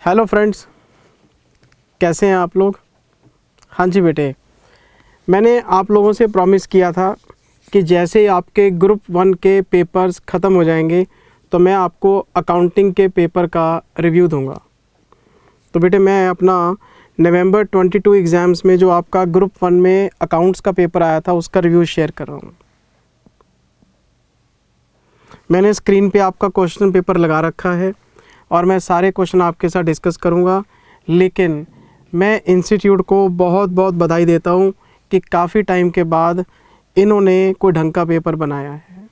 Hello friends, कैसे हैं आप लोग। हाँ जी बेटे, मैंने आप लोगों से प्रॉमिस किया था कि जैसे ही आपके ग्रुप 1 के पेपर्स ख़त्म हो जाएंगे तो मैं आपको अकाउंटिंग के पेपर का रिव्यू दूंगा। तो बेटे मैं अपना नवंबर 22 एग्ज़ाम्स में जो आपका ग्रुप 1 में अकाउंट्स का पेपर आया था उसका रिव्यू शेयर कर रहा हूँ। मैंने स्क्रीन पे आपका क्वेश्चन पेपर लगा रखा है और मैं सारे क्वेश्चन आपके साथ डिस्कस करूंगा। लेकिन मैं इंस्टीट्यूट को बहुत बहुत बधाई देता हूं कि काफ़ी टाइम के बाद इन्होंने कोई ढंग का पेपर बनाया है।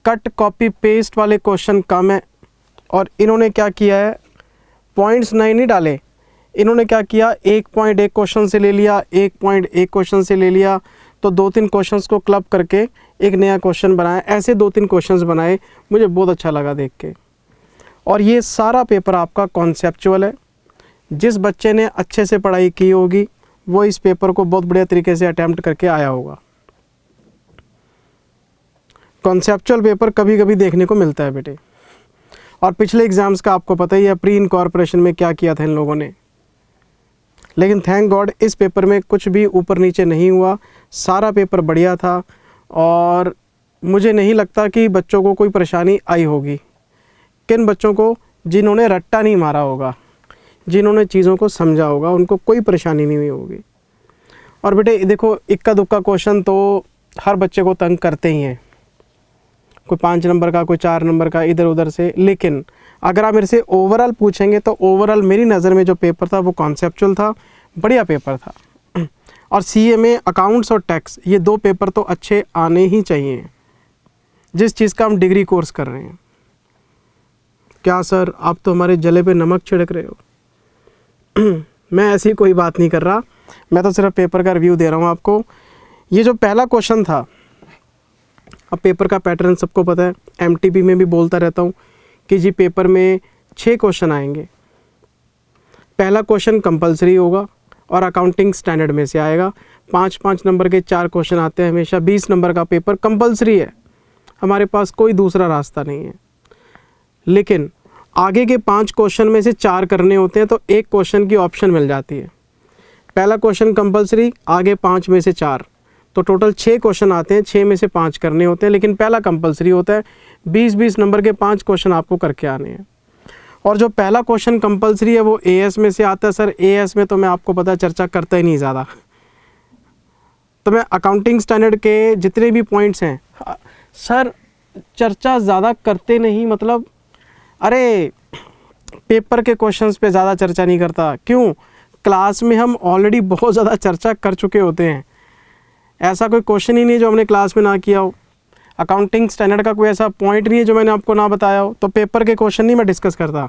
कट कॉपी पेस्ट वाले क्वेश्चन कम है और इन्होंने क्या किया है, पॉइंट्स नहीं डाले। इन्होंने क्या किया, 1.1 क्वेश्चन से ले लिया, 1.1 क्वेश्चन से ले लिया, तो 2-3 क्वेश्चंस को क्लब करके एक नया क्वेश्चन बनाया। ऐसे 2-3 क्वेश्चंस बनाए, मुझे बहुत अच्छा लगा देख के। और ये सारा पेपर आपका कॉन्सेप्चुअल है। जिस बच्चे ने अच्छे से पढ़ाई की होगी वो इस पेपर को बहुत बढ़िया तरीके से अटैम्प्ट करके आया होगा। कॉन्सेप्चुअल पेपर कभी कभी देखने को मिलता है बेटे। और पिछले एग्ज़ाम्स का आपको पता ही है, प्री इनकॉर्पोरेशन में क्या किया था इन लोगों ने। लेकिन थैंक गॉड इस पेपर में कुछ भी ऊपर नीचे नहीं हुआ, सारा पेपर बढ़िया था और मुझे नहीं लगता कि बच्चों को कोई परेशानी आई होगी। किन बच्चों को, जिन्होंने रट्टा नहीं मारा होगा, जिन्होंने चीज़ों को समझा होगा, उनको कोई परेशानी नहीं हुई होगी। और बेटे देखो, इक्का दुक्का क्वेश्चन तो हर बच्चे को तंग करते ही हैं, कोई 5 नंबर का, कोई 4 नंबर का, इधर उधर से। लेकिन अगर आप मेरे से ओवरऑल पूछेंगे तो ओवरऑल मेरी नज़र में जो पेपर था वो कॉन्सेप्चुअल था, बढ़िया पेपर था। और सीए में अकाउंट्स और टैक्स, ये 2 पेपर तो अच्छे आने ही चाहिए जिस चीज़ का हम डिग्री कोर्स कर रहे हैं। क्या सर, आप तो हमारे जले पे नमक छिड़क रहे हो। मैं ऐसी कोई बात नहीं कर रहा, मैं तो सिर्फ पेपर का रिव्यू दे रहा हूँ आपको। ये जो पहला क्वेश्चन था, अब पेपर का पैटर्न सबको पता है, एमटीपी में भी बोलता रहता हूँ कि जी पेपर में 6 क्वेश्चन आएंगे। पहला क्वेश्चन कंपलसरी होगा और अकाउंटिंग स्टैंडर्ड में से आएगा। 5-5 नंबर के 4 क्वेश्चन आते हैं हमेशा। 20 नंबर का पेपर कंपलसरी है, हमारे पास कोई दूसरा रास्ता नहीं है। लेकिन आगे के 5 क्वेश्चन में से 4 करने होते हैं तो एक क्वेश्चन की ऑप्शन मिल जाती है। पहला क्वेश्चन कंपलसरी, आगे 5 में से 4, तो टोटल 6 क्वेश्चन आते हैं। 6 में से 5 करने होते हैं, लेकिन पहला कंपलसरी होता है। 20-20 नंबर के 5 क्वेश्चन आपको करके आने हैं। और जो पहला क्वेश्चन कंपलसरी है वो एएस में से आता है। सर एएस में तो मैं आपको पता है चर्चा करता ही नहीं ज़्यादा, तो मैं अकाउंटिंग स्टैंडर्ड के जितने भी पॉइंट्स हैं सर चर्चा ज़्यादा करते नहीं। मतलब अरे पेपर के क्वेश्चंस पे ज़्यादा चर्चा नहीं करता, क्यों? क्लास में हम ऑलरेडी बहुत ज़्यादा चर्चा कर चुके होते हैं। ऐसा कोई क्वेश्चन ही नहीं है जो हमने क्लास में ना किया हो। अकाउंटिंग स्टैंडर्ड का कोई ऐसा पॉइंट नहीं है जो मैंने आपको ना बताया हो। तो पेपर के क्वेश्चन नहीं मैं डिस्कस करता,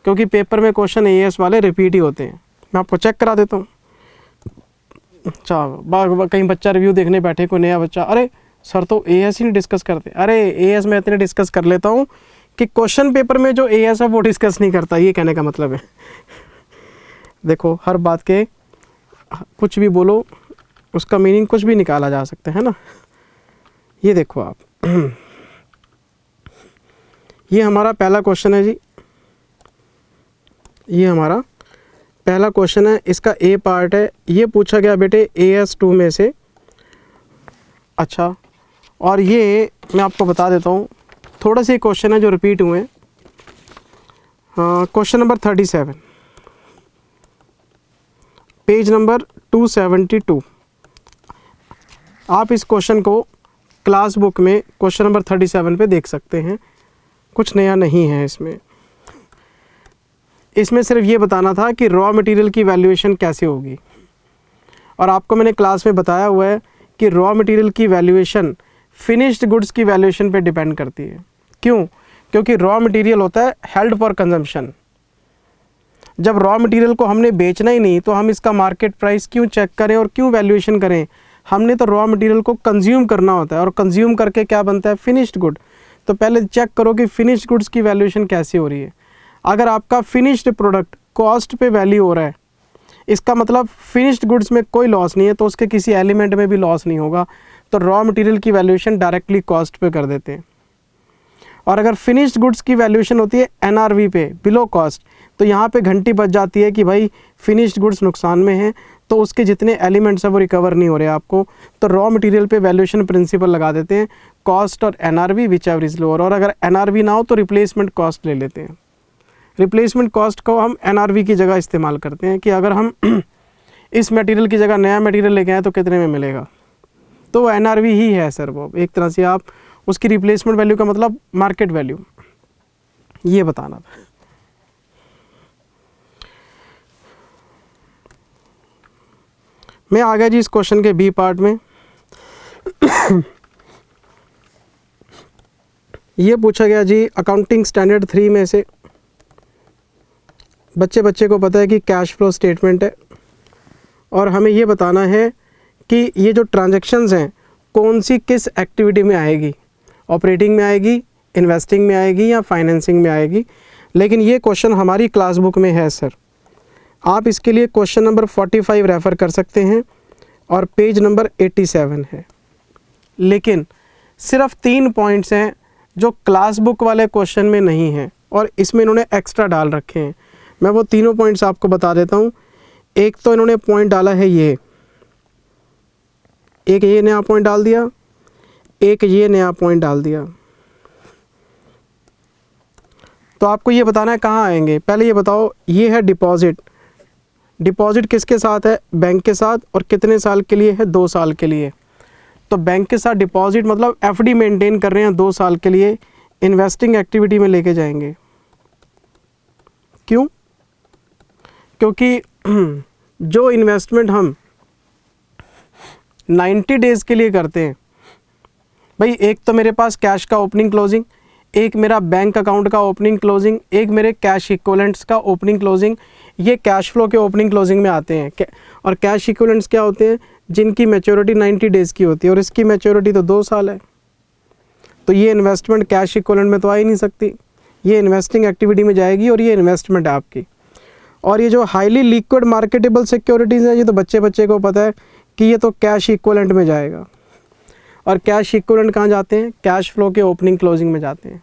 क्योंकि पेपर में क्वेश्चन एएस वाले रिपीट ही होते हैं। मैं आपको चेक करा देता हूँ। अच्छा, कहीं बच्चा रिव्यू देखने बैठे, कोई नया बच्चा, अरे सर तो एएस ही नहीं डिस्कस करते। अरे एएस में इतने डिस्कस कर लेता हूँ कि क्वेश्चन पेपर में जो एएस है वो डिस्कस नहीं करता, ये कहने का मतलब है। देखो, हर बात के कुछ भी बोलो, उसका मीनिंग कुछ भी निकाला जा सकता है ना। ये देखो आप, ये हमारा पहला क्वेश्चन है जी। ये हमारा पहला क्वेश्चन है, इसका ए पार्ट है। ये पूछा गया बेटे AS2 में से। अच्छा, और ये मैं आपको बता देता हूँ, थोड़ा से क्वेश्चन है जो रिपीट हुए हैं। Question number 37, page number 272। आप इस क्वेश्चन को क्लास बुक में क्वेश्चन नंबर 37 पे देख सकते हैं। कुछ नया नहीं है इसमें। इसमें सिर्फ ये बताना था कि रॉ मटेरियल की वैल्यूएशन कैसे होगी। और आपको मैंने क्लास में बताया हुआ है कि रॉ मटेरियल की वैल्यूएशन फिनिश्ड गुड्स की वैल्यूएशन पे डिपेंड करती है। क्यों? क्योंकि रॉ मटेरियल होता है हेल्ड फॉर कंजम्पशन। जब रॉ मटेरियल को हमने बेचना ही नहीं तो हम इसका मार्केट प्राइस क्यों चेक करें और क्यों वैल्यूएशन करें? हमने तो रॉ मटेरियल को कंज्यूम करना होता है, और कंज्यूम करके क्या बनता है? Finished good. तो पहले चेक करो कि फिनिश्ड गुड्स की वैल्यूएशन कैसी हो रही है। अगर आपका फिनिश्ड प्रोडक्ट कॉस्ट पे वैल्यू हो रहा है, इसका मतलब फिनिश्ड गुड्स में कोई लॉस नहीं है, तो उसके किसी एलिमेंट में भी लॉस नहीं होगा। तो रॉ मटेरियल की वैल्यूएशन डायरेक्टली कॉस्ट पे कर देते हैं। और अगर फिनिश्ड गुड्स की वैल्यूएशन होती है NRV पे बिलो कॉस्ट, तो यहाँ पे घंटी बज जाती है कि भाई फिनिश्ड गुड्स नुकसान में हैं, तो उसके जितने एलिमेंट्स हैं वो रिकवर नहीं हो रहे आपको, तो रॉ मटेरियल पे वैल्यूएशन प्रिंसिपल लगा देते हैं, कॉस्ट और NRV which ever is lower. और अगर NRV ना हो तो रिप्लेसमेंट कॉस्ट ले लेते हैं। रिप्लेसमेंट कॉस्ट को हम NRV की जगह इस्तेमाल करते हैं कि अगर हम इस मटेरियल की जगह नया मटेरियल लेके आए तो कितने में मिलेगा, तो वो NRV ही है सर। वो एक तरह से आप उसकी रिप्लेसमेंट वैल्यू का मतलब मार्केट वैल्यू, ये बताना था। मैं आ गया जी इस क्वेश्चन के बी पार्ट में। ये पूछा गया जी अकाउंटिंग स्टैंडर्ड 3 में से, बच्चे को पता है कि कैश फ्लो स्टेटमेंट है और हमें ये बताना है कि ये जो ट्रांजैक्शंस हैं कौन सी किस एक्टिविटी में आएगी, ऑपरेटिंग में आएगी, इन्वेस्टिंग में आएगी या फाइनेंसिंग में आएगी। लेकिन ये क्वेश्चन हमारी क्लास बुक में है सर, आप इसके लिए क्वेश्चन नंबर 45 रेफ़र कर सकते हैं और पेज नंबर 87 है। लेकिन सिर्फ 3 पॉइंट्स हैं जो क्लास बुक वाले क्वेश्चन में नहीं हैं और इसमें इन्होंने एक्स्ट्रा डाल रखे हैं। मैं वो तीनों पॉइंट्स आपको बता देता हूँ। एक तो इन्होंने पॉइंट डाला है ये, एक ये नया पॉइंट डाल दिया, एक ये नया पॉइंट डाल दिया। तो आपको ये बताना है कहाँ आएंगे। पहले ये बताओ, ये है डिपॉजिट। डिपॉजिट किसके साथ है? बैंक के साथ। और कितने साल के लिए है? 2 साल के लिए। तो बैंक के साथ डिपॉजिट मतलब FD मेंटेन कर रहे हैं 2 साल के लिए, इन्वेस्टिंग एक्टिविटी में लेके जाएंगे। क्यों? क्योंकि जो इन्वेस्टमेंट हम 90 डेज़ के लिए करते हैं भाई, एक तो मेरे पास कैश का ओपनिंग क्लोजिंग, एक मेरा बैंक अकाउंट का ओपनिंग क्लोजिंग, एक मेरे कैश इक्विवेलेंट्स का ओपनिंग क्लोजिंग, ये कैश फ्लो के ओपनिंग क्लोजिंग में आते हैं। और कैश इक्विवेलेंट्स क्या होते हैं? जिनकी मैच्योरिटी 90 डेज़ की होती है और इसकी मैच्योरिटी तो 2 साल है। तो ये इन्वेस्टमेंट कैश इक्विवेलेंट में तो आ ही नहीं सकती, ये इन्वेस्टिंग एक्टिविटी में जाएगी और ये इन्वेस्टमेंट है आपकी। और ये जो हाईली लिक्विड मार्केटेबल सिक्योरिटीज़ हैं, ये तो बच्चे को पता है कि ये तो कैश इक्विवेलेंट में जाएगा। और कैश इक्विवेलेंट कहाँ जाते हैं? कैश फ्लो के ओपनिंग क्लोजिंग में जाते हैं।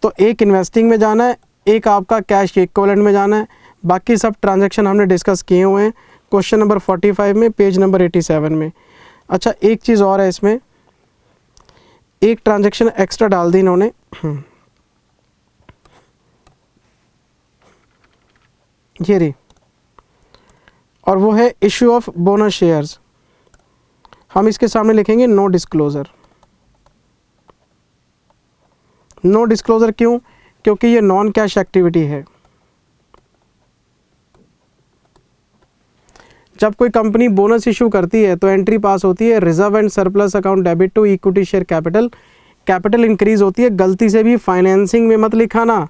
तो एक इन्वेस्टिंग में जाना है, एक आपका कैश इक्विवेलेंट में जाना है। बाकी सब ट्रांजैक्शन हमने डिस्कस किए हुए हैं क्वेश्चन नंबर 45 में, पेज नंबर 87 में। अच्छा, एक चीज़ और है इसमें, एक ट्रांजैक्शन एक्स्ट्रा डाल दी इन्होंने, ये रही, और वो है इशू ऑफ बोनस शेयर्स। हम इसके सामने लिखेंगे नो डिस्क्लोजर। नो डिस्क्लोजर क्यों? क्योंकि ये नॉन कैश एक्टिविटी है। जब कोई कंपनी बोनस इशू करती है तो एंट्री पास होती है reserve and surplus account debit to equity share capital, capital increase होती है। गलती से भी फाइनेंसिंग में मत लिखाना।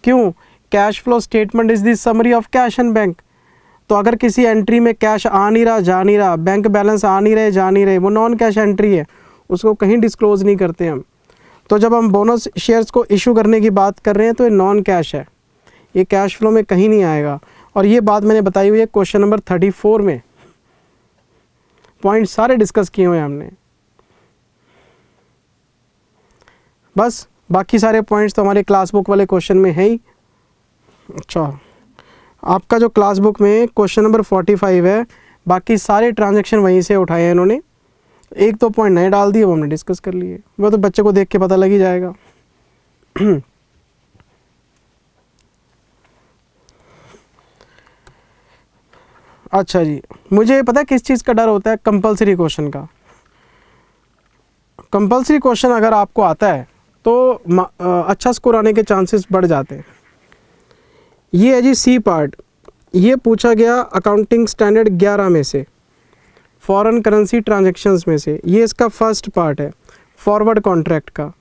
क्यों? Cash flow statement is the summary of cash and bank. तो अगर किसी एंट्री में कैश आ नहीं रहा, जा नहीं रहा, बैंक बैलेंस आ नहीं रहे, जा नहीं रहे, वो नॉन कैश एंट्री है, उसको कहीं डिस्क्लोज नहीं करते हम। तो जब हम बोनस शेयर्स को इशू करने की बात कर रहे हैं तो ये नॉन कैश है, ये कैश फ्लो में कहीं नहीं आएगा। और ये बात मैंने बताई हुई है क्वेश्चन नंबर 34 में, पॉइंट सारे डिस्कस किए हुए हैं हमने। बस बाकी सारे पॉइंट्स तो हमारे क्लास बुक वाले क्वेश्चन में है ही। अच्छा, आपका जो क्लास बुक में क्वेश्चन नंबर 45 है, बाकी सारे ट्रांजैक्शन वहीं से उठाए हैं इन्होंने। 1-2 पॉइंट नए डाल दिए, वो हमने डिस्कस कर लिए, वो तो बच्चे को देख के पता लग ही जाएगा। अच्छा जी, मुझे पता है किस चीज़ का डर होता है? कंपलसरी क्वेश्चन का। कंपलसरी क्वेश्चन अगर आपको आता है तो अच्छा स्कोर आने के चांसेस बढ़ जाते हैं। ये है जी सी पार्ट। ये पूछा गया अकाउंटिंग स्टैंडर्ड 11 में से, फॉरेन करेंसी ट्रांजैक्शंस में से। ये इसका फर्स्ट पार्ट है फॉरवर्ड कॉन्ट्रैक्ट का।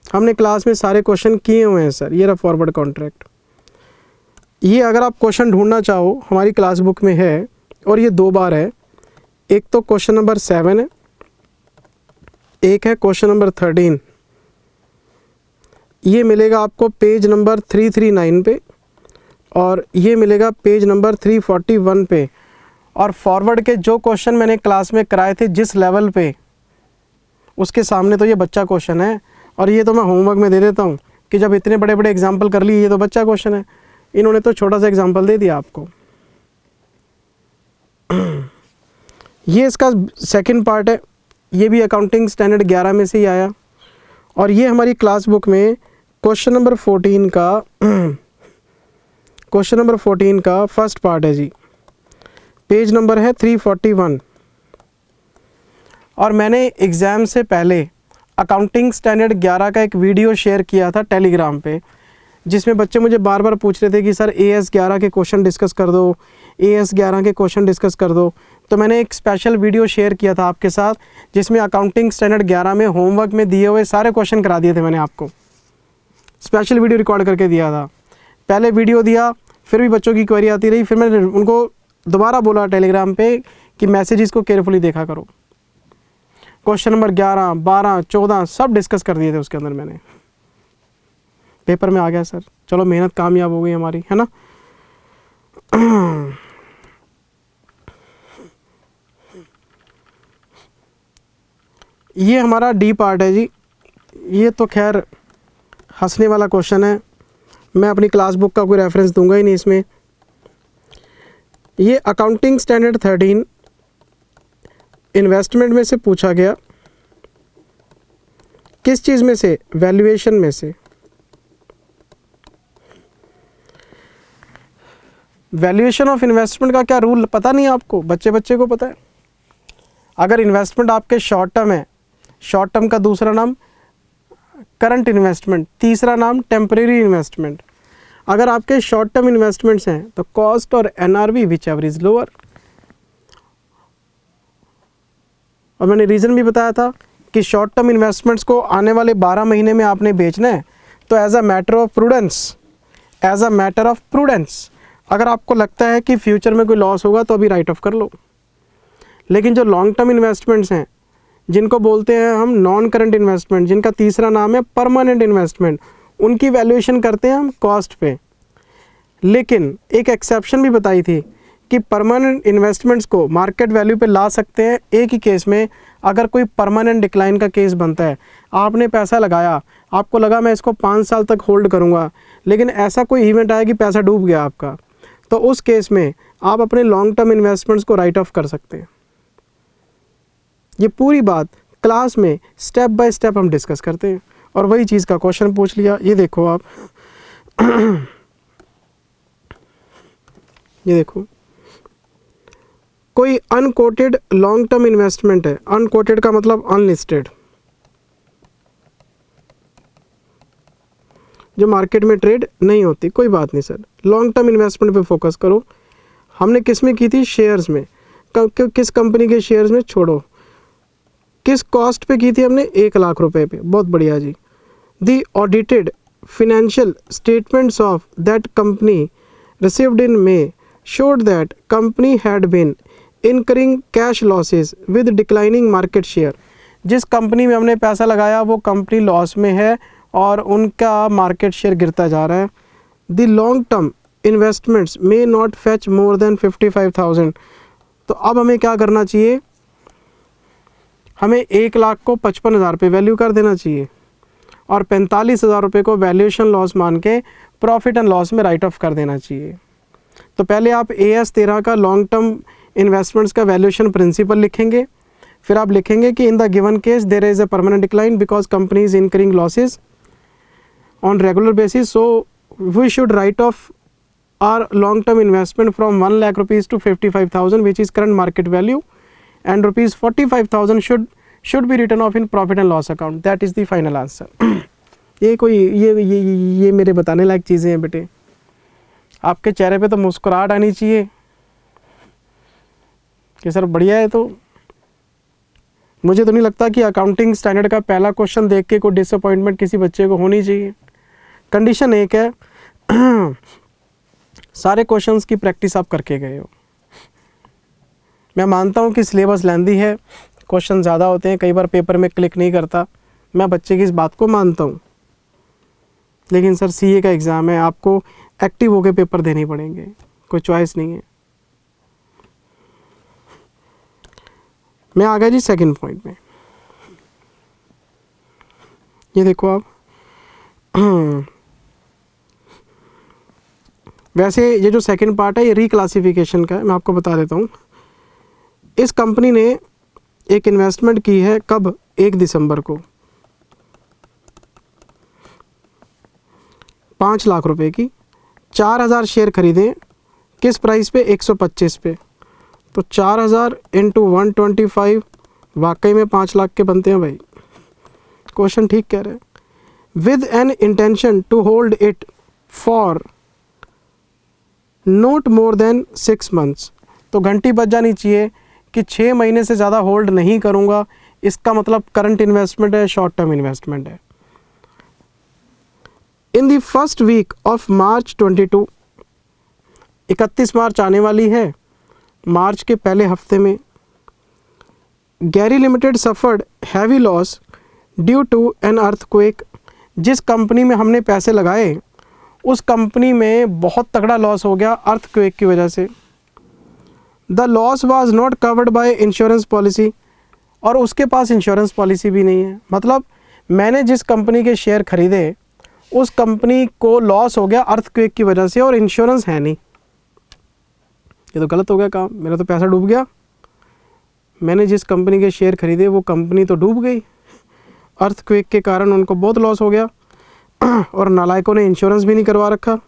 हमने क्लास में सारे क्वेश्चन किए हुए हैं सर। ये रहा फॉरवर्ड कॉन्ट्रैक्ट। ये अगर आप क्वेश्चन ढूंढना चाहो हमारी क्लास बुक में है, और ये 2 बार है। एक तो क्वेश्चन नंबर 7 है, एक है क्वेश्चन नंबर 13। ये मिलेगा आपको पेज नंबर 339 पे और ये मिलेगा पेज नंबर 341 पे। और फॉरवर्ड के जो क्वेश्चन मैंने क्लास में कराए थे जिस लेवल पे, उसके सामने तो ये बच्चा क्वेश्चन है। और ये तो मैं होमवर्क में दे देता हूँ कि जब इतने बड़े बड़े एग्जाम्पल कर लिए, ये तो बच्चा क्वेश्चन है, इन्होंने तो छोटा सा एग्जाम्पल दे दिया आपको। ये इसका सेकंड पार्ट है, ये भी अकाउंटिंग स्टैंडर्ड 11 में से ही आया। और ये हमारी क्लास बुक में क्वेश्चन नंबर 14 का फर्स्ट पार्ट है जी, पेज नंबर है 341। और मैंने एग्ज़ाम से पहले अकाउंटिंग स्टैंडर्ड 11 का एक वीडियो शेयर किया था टेलीग्राम पे, जिसमें बच्चे मुझे बार बार पूछ रहे थे कि सर AS 11 के क्वेश्चन डिस्कस कर दो, AS 11 के क्वेश्चन डिस्कस कर दो। तो मैंने एक स्पेशल वीडियो शेयर किया था आपके साथ, जिसमें अकाउंटिंग स्टैंडर्ड 11 में होमवर्क में दिए हुए सारे क्वेश्चन करा दिए थे। मैंने आपको स्पेशल वीडियो रिकॉर्ड करके दिया था। पहले वीडियो दिया, फिर भी बच्चों की क्वेरी आती रही, फिर मैंने उनको दोबारा बोला टेलीग्राम पे कि मैसेजेस को केयरफुली देखा करो। क्वेश्चन नंबर 11, 12, 14 सब डिस्कस कर दिए थे उसके अंदर मैंने। पेपर में आ गया सर, चलो मेहनत कामयाब हो गई हमारी, है ना। ये हमारा डी पार्ट है जी। ये तो खैर हंसने वाला क्वेश्चन है, मैं अपनी क्लास बुक का कोई रेफरेंस दूंगा ही नहीं इसमें। ये अकाउंटिंग स्टैंडर्ड 13 इन्वेस्टमेंट में से पूछा गया। किस चीज़ में से? वैल्यूएशन में से। वैल्यूएशन ऑफ इन्वेस्टमेंट का क्या रूल पता नहीं आपको? बच्चे को पता है। अगर इन्वेस्टमेंट आपके शॉर्ट टर्म है, शॉर्ट टर्म का दूसरा नाम करंट इन्वेस्टमेंट, तीसरा नाम टेम्परेरी इन्वेस्टमेंट। अगर आपके शॉर्ट टर्म इन्वेस्टमेंट्स हैं तो कॉस्ट और NRV which ever is lower. और मैंने रीज़न भी बताया था कि शॉर्ट टर्म इन्वेस्टमेंट्स को आने वाले 12 महीने में आपने बेचना है, तो as a matter of prudence अगर आपको लगता है कि फ्यूचर में कोई लॉस होगा तो अभी राइट ऑफ कर लो। लेकिन जो लॉन्ग टर्म इन्वेस्टमेंट्स हैं, जिनको बोलते हैं हम नॉन करंट इन्वेस्टमेंट, जिनका तीसरा नाम है परमानेंट इन्वेस्टमेंट, उनकी वैल्यूएशन करते हैं हम कॉस्ट पे। लेकिन एक एक्सेप्शन भी बताई थी कि परमानेंट इन्वेस्टमेंट्स को मार्केट वैल्यू पे ला सकते हैं एक ही केस में, अगर कोई परमानेंट डिक्लाइन का केस बनता है। आपने पैसा लगाया, आपको लगा मैं इसको 5 साल तक होल्ड करूँगा, लेकिन ऐसा कोई इवेंट आया कि पैसा डूब गया आपका, तो उस केस में आप अपने लॉन्ग टर्म इन्वेस्टमेंट्स को राइट ऑफ कर सकते हैं। ये पूरी बात क्लास में स्टेप बाय स्टेप हम डिस्कस करते हैं, और वही चीज़ का क्वेश्चन पूछ लिया। ये देखो आप ये देखो, कोई अनकोटेड लॉन्ग टर्म इन्वेस्टमेंट है। अनकोटेड का मतलब अनलिस्टेड, जो मार्केट में ट्रेड नहीं होती। कोई बात नहीं सर, लॉन्ग टर्म इन्वेस्टमेंट पे फोकस करो। हमने किस में की थी? शेयर्स में। किस कंपनी के शेयर्स में? छोड़ो। किस कॉस्ट पे की थी हमने? 1 लाख रुपए पे। बहुत बढ़िया जी। दी audited financial statements of that company received in May showed that company had been incurring cash losses with declining market share। जिस कंपनी में हमने पैसा लगाया वो कंपनी लॉस में है और उनका मार्केट शेयर गिरता जा रहा है। The long term investments may not fetch more than 55,000। तो अब हमें क्या करना चाहिए? हमें 1 लाख को 55,000 पे वैल्यू कर देना चाहिए और 45,000 रुपये को वैल्यूएशन लॉस मान के प्रॉफिट एंड लॉस में राइट ऑफ कर देना चाहिए। तो पहले आप AS 13 का लॉन्ग टर्म इन्वेस्टमेंट्स का वैल्यूएशन प्रिंसिपल लिखेंगे, फिर आप लिखेंगे कि in the given case there is a permanent decline because company is incurring losses on regular basis, so we should write off our long term investment from 1 lakh rupees to 55,000 which is current market value and ₹45,000 should be written off in profit and loss account. That is the final answer. ये मेरे बताने लायक चीज़ें हैं बेटे। आपके चेहरे पे तो मुस्कुराहट आनी चाहिए कि सर बढ़िया है। तो मुझे तो नहीं लगता कि अकाउंटिंग स्टैंडर्ड का पहला क्वेश्चन देख के कोई डिसअपॉइंटमेंट किसी बच्चे को होनी चाहिए। कंडीशन एक है, सारे क्वेश्चंस की प्रैक्टिस आप करके गए हो। मैं मानता हूँ कि सिलेबस लेंदी है, क्वेश्चन ज़्यादा होते हैं, कई बार पेपर में क्लिक नहीं करता, मैं बच्चे की इस बात को मानता हूँ। लेकिन सर CA का एग्ज़ाम है, आपको एक्टिव होकर पेपर देने पड़ेंगे, कोई चॉइस नहीं है। मैं आ गया जी सेकंड पॉइंट में। ये देखो आप, वैसे ये जो सेकंड पार्ट है ये रिक्लासिफिकेशन का है, मैं आपको बता देता हूँ। इस कंपनी ने एक इन्वेस्टमेंट की है कब, 1 दिसंबर को 5 लाख रुपए की, 4000 शेयर खरीदे, किस प्राइस पे, 125 पे। तो 4000 इंटू 125 वाकई में 5 लाख के बनते हैं भाई, क्वेश्चन ठीक कह रहे हैं। With an intention to hold it for not more than 6 months, तो घंटी बज जानी चाहिए कि 6 महीने से ज़्यादा होल्ड नहीं करूँगा, इसका मतलब करंट इन्वेस्टमेंट है, शॉर्ट टर्म इन्वेस्टमेंट है। In the first week of March 22, 31 March आने वाली है, मार्च के पहले हफ्ते में Gary limited suffered heavy loss due to an earthquake. जिस कंपनी में हमने पैसे लगाए उस कंपनी में बहुत तगड़ा लॉस हो गया अर्थक्वेक की वजह से। The loss was not covered by insurance policy, और उसके पास इंश्योरेंस पॉलिसी भी नहीं है। मतलब मैंने जिस कंपनी के शेयर खरीदे उस कंपनी को लॉस हो गया अर्थक्वेक की वजह से और इंश्योरेंस है नहीं। ये तो गलत हो गया काम, मेरा तो पैसा डूब गया। मैंने जिस कंपनी के शेयर खरीदे वो कंपनी तो डूब गई, अर्थक्वेक के कारण उनको बहुत लॉस हो गया और नालायकों ने इंश्योरेंस भी नहीं करवा रखा।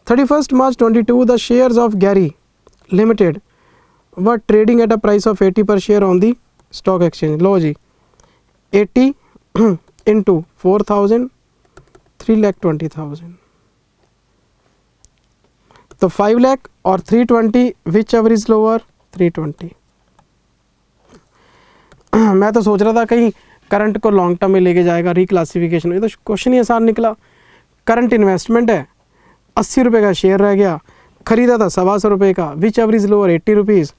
31 March 22 the shares of Gary limited were trading at a price of 80 per share on the stock exchange. लो जी, 80 इंटू 4000, 3,20,000, तो 5 लाख और 320, विच एवर इज लोअर, 320। मैं तो सोच रहा था कहीं करंट को लॉन्ग टर्म में लेके जाएगा रिक्लासिफिकेशन, ये तो क्वेश्चन ही आसान निकला। करंट इन्वेस्टमेंट है, 80 रुपये का शेयर रह गया, खरीदा था 125 रुपये का, which ever is lower 80 rupees,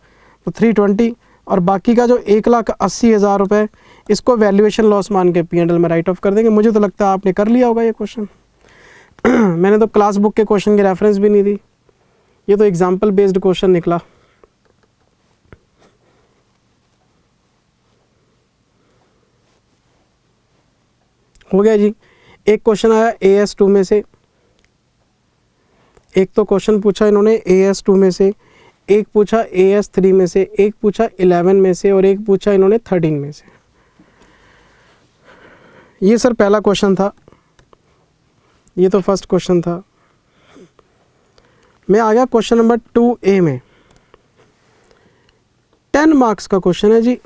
तो 320, और बाकी का जो 1,80,000 रुपये इसको वैल्यूएशन लॉस मान के P&L में राइट ऑफ कर देंगे। मुझे तो लगता है आपने कर लिया होगा ये क्वेश्चन। मैंने तो क्लास बुक के क्वेश्चन की रेफरेंस भी नहीं दी, ये तो एग्जाम्पल बेस्ड क्वेश्चन निकला। हो गया जी। एक क्वेश्चन आया AS2 में से, एक तो क्वेश्चन पूछा इन्होंने AS2 में से, एक पूछा AS3 में से, एक पूछा 11 में से और एक पूछा इन्होंने 13 में से। ये सर पहला क्वेश्चन था, ये तो फर्स्ट क्वेश्चन था। मैं आ गया क्वेश्चन नंबर 2A में, 10 मार्क्स का क्वेश्चन है जी,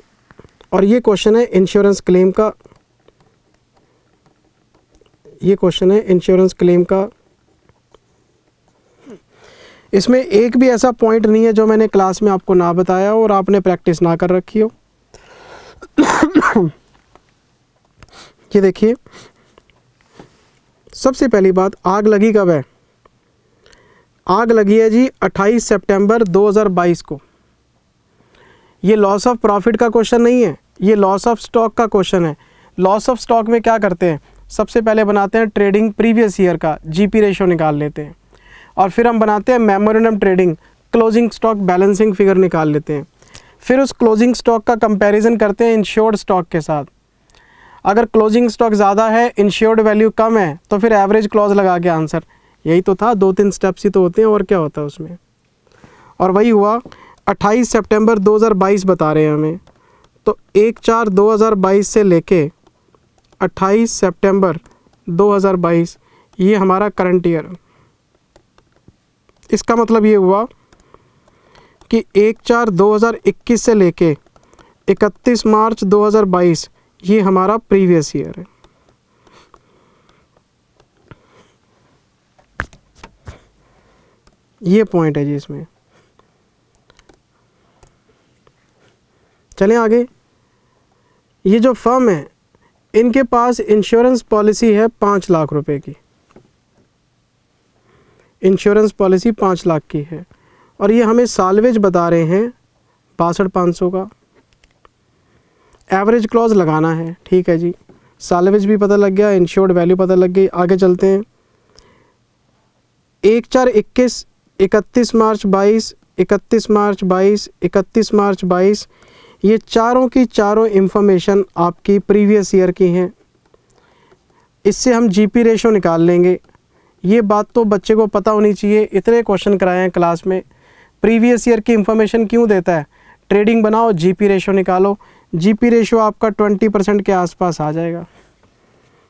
और ये क्वेश्चन है इंश्योरेंस क्लेम का। ये क्वेश्चन है इंश्योरेंस क्लेम का। इसमें एक भी ऐसा पॉइंट नहीं है जो मैंने क्लास में आपको ना बताया और आपने प्रैक्टिस ना कर रखी हो। ये देखिए, सबसे पहली बात, आग लगी कब है? आग लगी है जी 28 सितंबर 2022 को। ये लॉस ऑफ प्रॉफिट का क्वेश्चन नहीं है, ये लॉस ऑफ स्टॉक का क्वेश्चन है। लॉस ऑफ स्टॉक में क्या करते हैं, सबसे पहले बनाते हैं ट्रेडिंग प्रीवियस ईयर का GP रेशो निकाल लेते हैं, और फिर हम बनाते हैं memorandum trading closing stock balancing figure निकाल लेते हैं। फिर उस क्लोजिंग स्टॉक का कंपैरिजन करते हैं इंश्योर्ड स्टॉक के साथ। अगर क्लोजिंग स्टॉक ज़्यादा है, इंश्योर्ड वैल्यू कम है, तो फिर एवरेज क्लॉज लगा के आंसर। यही तो था, 2-3 स्टेप्स ही तो होते हैं, और क्या होता है उसमें। और वही हुआ, 28 सितंबर 2022 बता रहे हैं हमें, तो 1/4/2022 से लेके 28 सितंबर 2022 ये हमारा करंट ईयर। इसका मतलब ये हुआ कि 1/4/2021 से लेके 31 मार्च 2022 ये हमारा प्रीवियस ईयर है। ये पॉइंट है जी इसमें। चलें आगे। ये जो फर्म है इनके पास इंश्योरेंस पॉलिसी है 5 लाख रुपए की। इंश्योरेंस पॉलिसी 5 लाख की है, और ये हमें सालवेज बता रहे हैं 62,500 का। एवरेज क्लॉज लगाना है, ठीक है जी। सालवेज भी पता लग गया, इंश्योर्ड वैल्यू पता लग गई। आगे चलते हैं। 1/4/21, 31 मार्च 22, 31 मार्च 22, 31 मार्च 22, ये चारों की चारों इंफॉर्मेशन आपकी प्रीवियस ईयर की हैं। इससे हम जीपी रेशो निकाल लेंगे। ये बात तो बच्चे को पता होनी चाहिए, इतने क्वेश्चन कराए हैं क्लास में। प्रीवियस ईयर की इंफॉर्मेशन क्यों देता है? ट्रेडिंग बनाओ, जीपी रेशो निकालो। जीपी रेशो आपका 20% के आसपास आ जाएगा।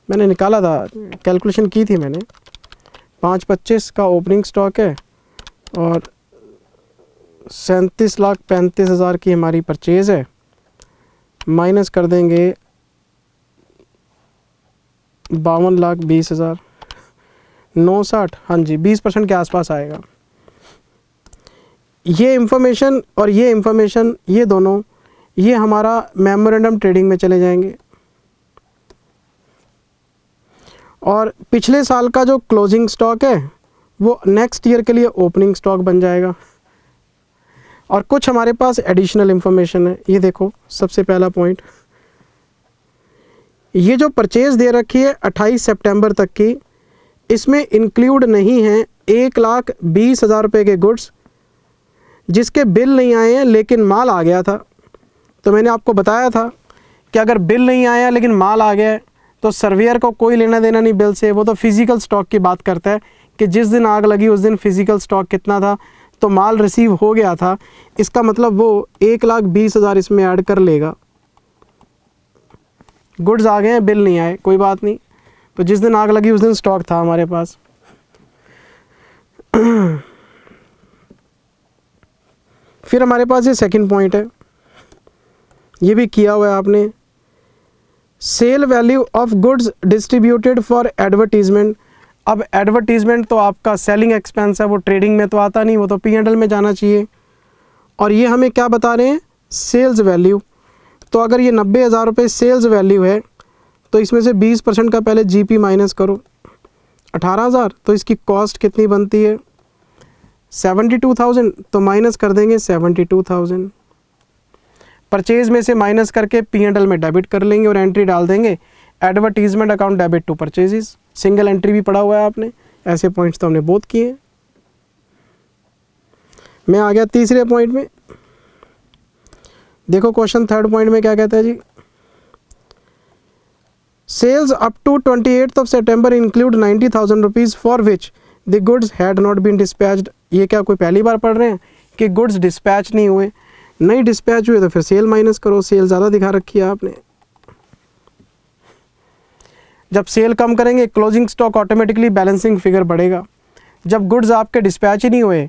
मैंने निकाला था, कैलकुलेशन की थी मैंने। 525 का ओपनिंग स्टॉक है और 37,35,000 की हमारी परचेज़ है, माइनस कर देंगे 52,20,000, 960, हाँ जी 20% के आसपास आएगा। ये इंफॉर्मेशन और ये इंफॉर्मेशन, ये दोनों, ये हमारा मेमोरेंडम ट्रेडिंग में चले जाएंगे और पिछले साल का जो क्लोजिंग स्टॉक है वो नेक्स्ट ईयर के लिए ओपनिंग स्टॉक बन जाएगा। और कुछ हमारे पास एडिशनल इंफॉर्मेशन है। ये देखो, सबसे पहला पॉइंट, ये जो परचेज़ दे रखी है 28 सितंबर तक की, इसमें इंक्लूड नहीं है 1,20,000 रुपये के गुड्स जिसके बिल नहीं आए हैं लेकिन माल आ गया था। तो मैंने आपको बताया था कि अगर बिल नहीं आया लेकिन माल आ गया है तो सर्वेयर को कोई लेना देना नहीं बिल से। वो तो फिज़िकल स्टॉक की बात करता है कि जिस दिन आग लगी उस दिन फिज़िकल स्टॉक कितना था, तो माल रिसीव हो गया था। इसका मतलब वो 1,20,000 इसमें ऐड कर लेगा। गुड्स आ गए हैं, बिल नहीं आए, कोई बात नहीं। तो जिस दिन आग लगी उस दिन स्टॉक था हमारे पास। फिर हमारे पास ये सेकंड पॉइंट है, ये भी किया हुआ है आपने। Sale value of goods distributed for advertisement. अब एडवर्टीजमेंट तो आपका सेलिंग एक्सपेंस है, वो ट्रेडिंग में तो आता नहीं, वो तो P&L में जाना चाहिए। और ये हमें क्या बता रहे हैं? Sales value. तो अगर ये 90,000 रुपये सेल्स वैल्यू है तो इसमें से 20% का पहले जीपी माइनस करो, 18,000। तो इसकी कॉस्ट कितनी बनती है? 72,000। तो माइनस कर देंगे 72,000। परचेज़ में से माइनस करके P&L में डेबिट कर लेंगे और एंट्री डाल देंगे advertisement account debit to purchases. Single entry भी पढ़ा हुआ है आपने, ऐसे पॉइंट्स तो हमने बहुत किए हैं। मैं आ गया तीसरे पॉइंट में। देखो क्वेश्चन थर्ड पॉइंट में क्या कहता है जी? Sales up to 28 September include 90,000 rupees for which the goods had not been dispatched. ये क्या कोई पहली बार पढ़ रहे हैं कि गुड्स डिस्पैच नहीं हुए? नहीं डिस्पैच हुए तो फिर सेल माइनस करो, सेल ज़्यादा दिखा रखी है आपने। जब सेल कम करेंगे closing stock automatically balancing figure बढ़ेगा। जब गुड्स आपके डिस्पैच ही नहीं हुए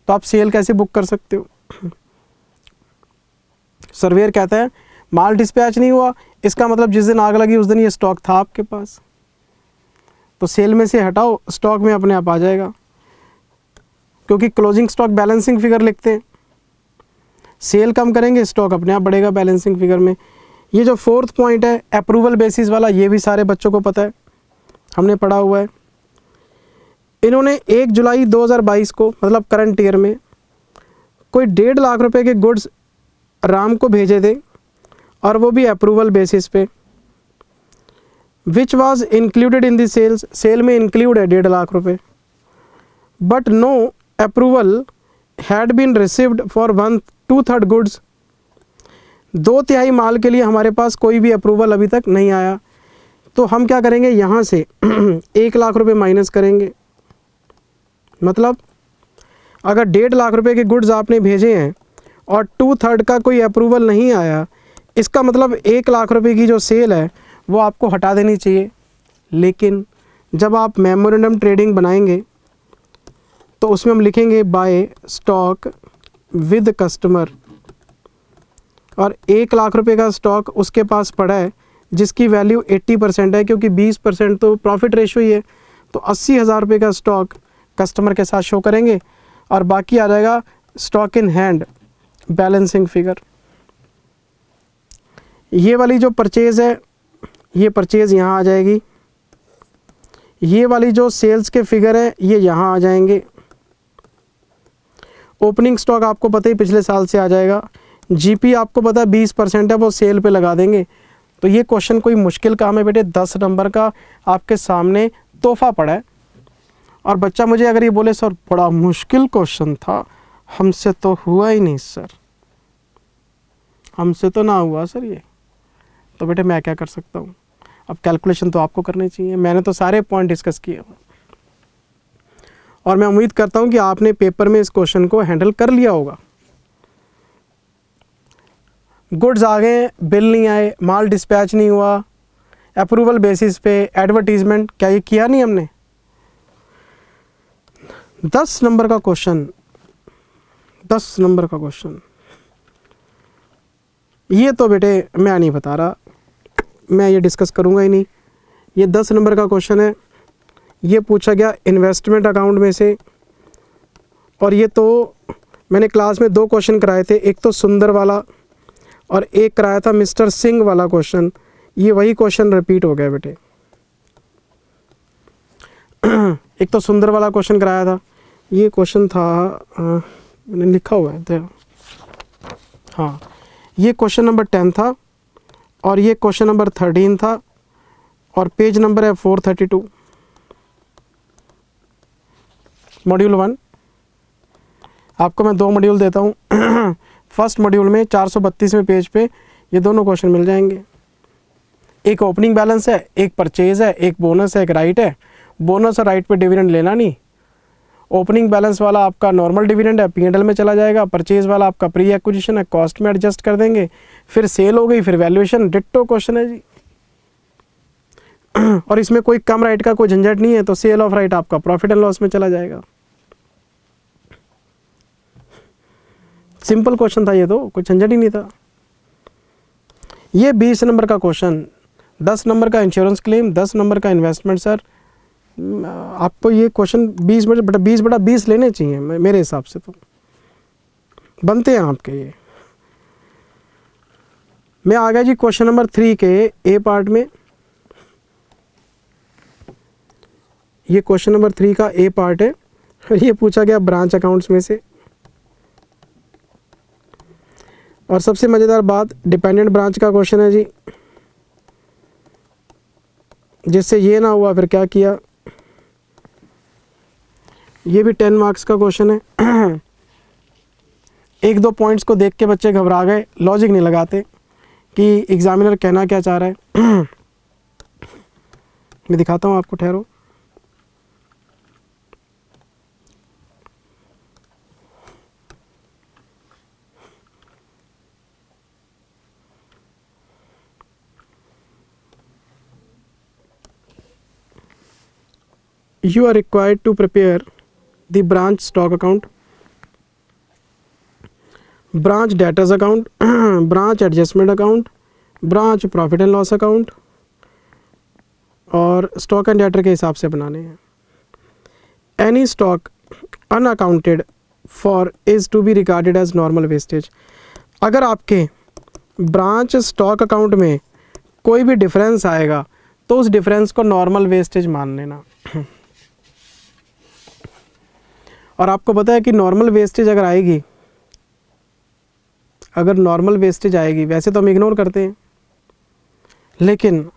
तो आप सेल कैसे बुक कर सकते हो? सर्वेयर कहता है माल डिस्पैच नहीं हुआ, इसका मतलब जिस दिन आग लगी उस दिन ये स्टॉक था आपके पास, तो सेल में से हटाओ, स्टॉक में अपने आप आ जाएगा, क्योंकि क्लोजिंग स्टॉक बैलेंसिंग फिगर लिखते हैं। सेल कम करेंगे स्टॉक अपने आप बढ़ेगा बैलेंसिंग फिगर में। ये जो फोर्थ पॉइंट है अप्रूवल बेसिस वाला, ये भी सारे बच्चों को पता है, हमने पढ़ा हुआ है। इन्होंने 1 जुलाई 2022 को, मतलब करंट ईयर में, कोई 1.5 लाख रुपए के गुड्स राम को भेजे थे और वो भी अप्रूवल बेसिस पे, which was included in the sales. Sale में इंक्लूड है 1.5 लाख रुपए, but no approval had been received for 1/2 goods. 2/3 माल के लिए हमारे पास कोई भी अप्रूवल अभी तक नहीं आया। तो हम क्या करेंगे, यहाँ से 1 लाख रुपए माइनस करेंगे। मतलब अगर 1.5 लाख रुपए के गुड्स आपने भेजे हैं और 2/3 का कोई अप्रूवल नहीं आया, इसका मतलब 1 लाख रुपए की जो सेल है वो आपको हटा देनी चाहिए। लेकिन जब आप मेमोरेंडम ट्रेडिंग बनाएंगे तो उसमें हम लिखेंगे बाय स्टॉक विद कस्टमर, और 1 लाख रुपए का स्टॉक उसके पास पड़ा है जिसकी वैल्यू 80% है, क्योंकि 20% तो प्रॉफिट रेशो ही है। तो 80,000 रुपये का स्टॉक कस्टमर के साथ शो करेंगे और बाकी आ जाएगा stock in hand balancing figure. ये वाली जो परचेज़ है, ये परचेज़ यहाँ आ जाएगी। ये वाली जो सेल्स के फिगर है ये यहाँ आ जाएंगे। ओपनिंग स्टॉक आपको पता ही पिछले साल से आ जाएगा। जीपी आपको पता है 20% है, वो सेल पे लगा देंगे। तो ये क्वेश्चन कोई मुश्किल काम है बेटे, 10 नंबर का आपके सामने तोहफा पड़ा है। और बच्चा मुझे अगर ये बोले सर बड़ा मुश्किल क्वेश्चन था, हमसे तो हुआ ही नहीं सर, हमसे तो ना हुआ सर ये, तो बेटे मैं क्या कर सकता हूँ? अब कैलकुलेशन तो आपको करनी चाहिए, मैंने तो सारे पॉइंट डिस्कस किए और मैं उम्मीद करता हूँ कि आपने पेपर में इस क्वेश्चन को हैंडल कर लिया होगा। गुड्स आ गए, बिल नहीं आए, माल डिस्पैच नहीं हुआ, अप्रूवल बेसिस पे एडवर्टीजमेंट, क्या ये किया नहीं हमने? 10 नंबर का क्वेश्चन, 10 नंबर का क्वेश्चन, ये तो बेटे मैं नहीं बता रहा, मैं ये डिस्कस करूँगा ही नहीं। ये 10 नंबर का क्वेश्चन है, ये पूछा गया इन्वेस्टमेंट अकाउंट में से, और ये तो मैंने क्लास में 2 क्वेश्चन कराए थे, एक तो सुंदर वाला और एक कराया था मिस्टर सिंह वाला क्वेश्चन। ये वही क्वेश्चन रिपीट हो गया बेटे। एक तो सुंदर वाला क्वेश्चन कराया था, ये क्वेश्चन था मैंने लिखा हुआ है तो, हाँ ये क्वेश्चन नंबर 10 था और ये क्वेश्चन नंबर 13 था और पेज नंबर है 432, मॉड्यूल 1। आपको मैं 2 मॉड्यूल देता हूँ। फर्स्ट मॉड्यूल में 432वें पेज पे ये दोनों क्वेश्चन मिल जाएंगे। एक ओपनिंग बैलेंस है, एक परचेज है, एक बोनस है, एक राइट है। बोनस और राइट पे डिविडेंड लेना नहीं। ओपनिंग बैलेंस वाला आपका नॉर्मल डिविडेंड है, P&L में चला जाएगा। परचेज वाला आपका प्री एक्विजिशन है, कॉस्ट में एडजस्ट कर देंगे। फिर सेल हो गई, फिर वैल्यूएशन, डिट्टो क्वेश्चन है जी। और इसमें कोई कम राइट का कोई झंझट नहीं है, तो सेल ऑफ राइट आपका प्रॉफिट एंड लॉस में चला जाएगा। सिंपल क्वेश्चन था ये, तो कोई झंझट ही नहीं था। ये 20 नंबर का क्वेश्चन, 10 नंबर का इंश्योरेंस क्लेम, 10 नंबर का इन्वेस्टमेंट। सर आपको ये क्वेश्चन 20/20 लेने चाहिए मेरे हिसाब से, तो बनते हैं आपके ये। मैं आ गया जी क्वेश्चन नंबर 3 के ए पार्ट में। ये क्वेश्चन नंबर 3 का ए पार्ट है और ये पूछा गया ब्रांच अकाउंट्स में से। और सबसे मज़ेदार बात, डिपेंडेंट ब्रांच का क्वेश्चन है जी। जिससे ये ना हुआ फिर क्या किया। ये भी 10 मार्क्स का क्वेश्चन है। 1-2 पॉइंट्स को देख के बच्चे घबरा गए, लॉजिक नहीं लगाते कि एग्जामिनर कहना क्या चाह रहा है। मैं दिखाता हूँ आपको, ठहरो। You are required to prepare the branch stock account, branch debtors account, branch adjustment account, branch profit and loss account, और स्टॉक एंड डेटर के हिसाब से बनाने हैं। Any stock unaccounted for is to be regarded as normal wastage. अगर आपके branch stock account में कोई भी डिफरेंस आएगा तो उस डिफरेंस को नॉर्मल वेस्टेज मान लेना। और आपको पता है कि नॉर्मल वेस्टेज अगर आएगी, अगर नॉर्मल वेस्टेज आएगी, वैसे तो हम इग्नोर करते हैं, लेकिन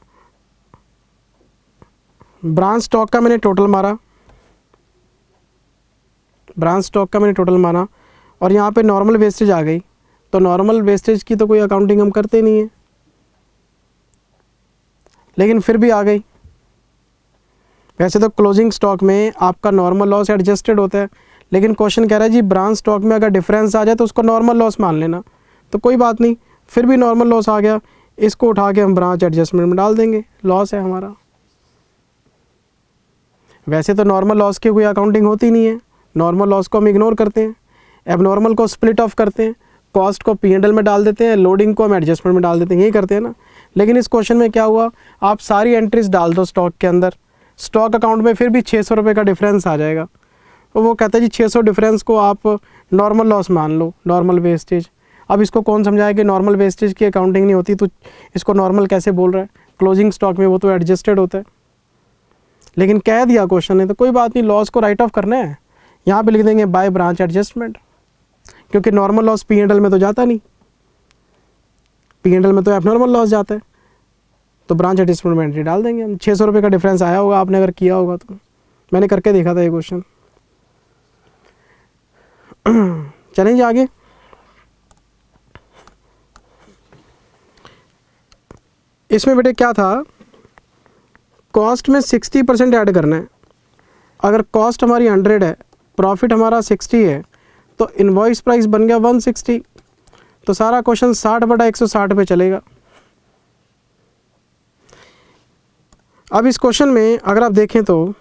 ब्रांच स्टॉक का मैंने टोटल मारा, ब्रांच स्टॉक का मैंने टोटल मारा और यहाँ पे नॉर्मल वेस्टेज आ गई, तो नॉर्मल वेस्टेज की तो कोई अकाउंटिंग हम करते नहीं है, लेकिन फिर भी आ गई। वैसे तो क्लोजिंग स्टॉक में आपका नॉर्मल लॉस एडजस्टेड होता है, लेकिन क्वेश्चन कह रहा है जी ब्रांच स्टॉक में अगर डिफरेंस आ जाए तो उसको नॉर्मल लॉस मान लेना। तो कोई बात नहीं, फिर भी नॉर्मल लॉस आ गया, इसको उठा के हम ब्रांच एडजस्टमेंट में डाल देंगे, लॉस है हमारा। वैसे तो नॉर्मल लॉस की कोई अकाउंटिंग होती नहीं है, नॉर्मल लॉस को हम इग्नोर करते हैं, एबनॉर्मल को स्प्लिट ऑफ करते हैं, कॉस्ट को P&L में डाल देते हैं, लोडिंग को हम एडजस्टमेंट में डाल देते हैं, यही करते हैं ना। लेकिन इस क्वेश्चन में क्या हुआ, आप सारी एंट्रीज डाल दो स्टॉक के अंदर, स्टॉक अकाउंट में फिर भी 600 रुपये का डिफरेंस आ जाएगा। तो वो कहता है जी 600 डिफरेंस को आप नॉर्मल लॉस मान लो, नॉर्मल वेस्टेज। अब इसको कौन समझाए कि नॉर्मल वेस्टेज की अकाउंटिंग नहीं होती, तो इसको नॉर्मल कैसे बोल रहा है, क्लोजिंग स्टॉक में वो तो एडजस्टेड होता है। लेकिन कह दिया क्वेश्चन ने, तो कोई बात नहीं, लॉस को राइट ऑफ करना है, यहाँ पे लिख देंगे बाय ब्रांच एडजस्टमेंट, क्योंकि नॉर्मल लॉस P&L में तो जाता नहीं, P&L में तो एबनॉर्मल लॉस जाता है, तो ब्रांच एडजस्टमेंट में एंट्री डाल देंगे हम। 600 रुपये का डिफरेंस आया होगा, आपने अगर किया होगा तो, मैंने करके देखा था ये क्वेश्चन। चलेंगे आगे। इसमें बेटे क्या था, कॉस्ट में 60% ऐड करना है। अगर कॉस्ट हमारी 100 है, प्रॉफिट हमारा 60 है, तो इनवॉइस प्राइस बन गया 160। तो सारा क्वेश्चन 60/160 पे चलेगा। अब इस क्वेश्चन में अगर आप देखें तो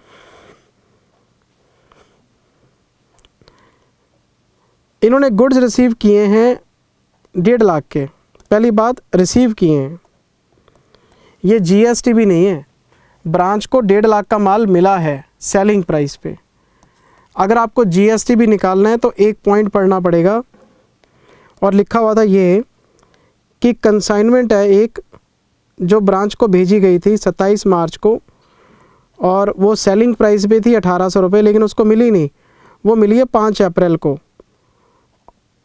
इन्होंने गुड्स रिसीव किए हैं 1.5 लाख के। पहली बात, रिसीव किए हैं, ये जीएसटी भी नहीं है। ब्रांच को 1.5 लाख का माल मिला है सेलिंग प्राइस पे। अगर आपको जीएसटी भी निकालना है तो एक पॉइंट पढ़ना पड़ेगा, और लिखा हुआ था ये कि कंसाइनमेंट है एक, जो ब्रांच को भेजी गई थी 27 मार्च को, और वो सेलिंग प्राइस पे थी 1800 रुपये, लेकिन उसको मिली नहीं, वो मिली है 5 अप्रैल को,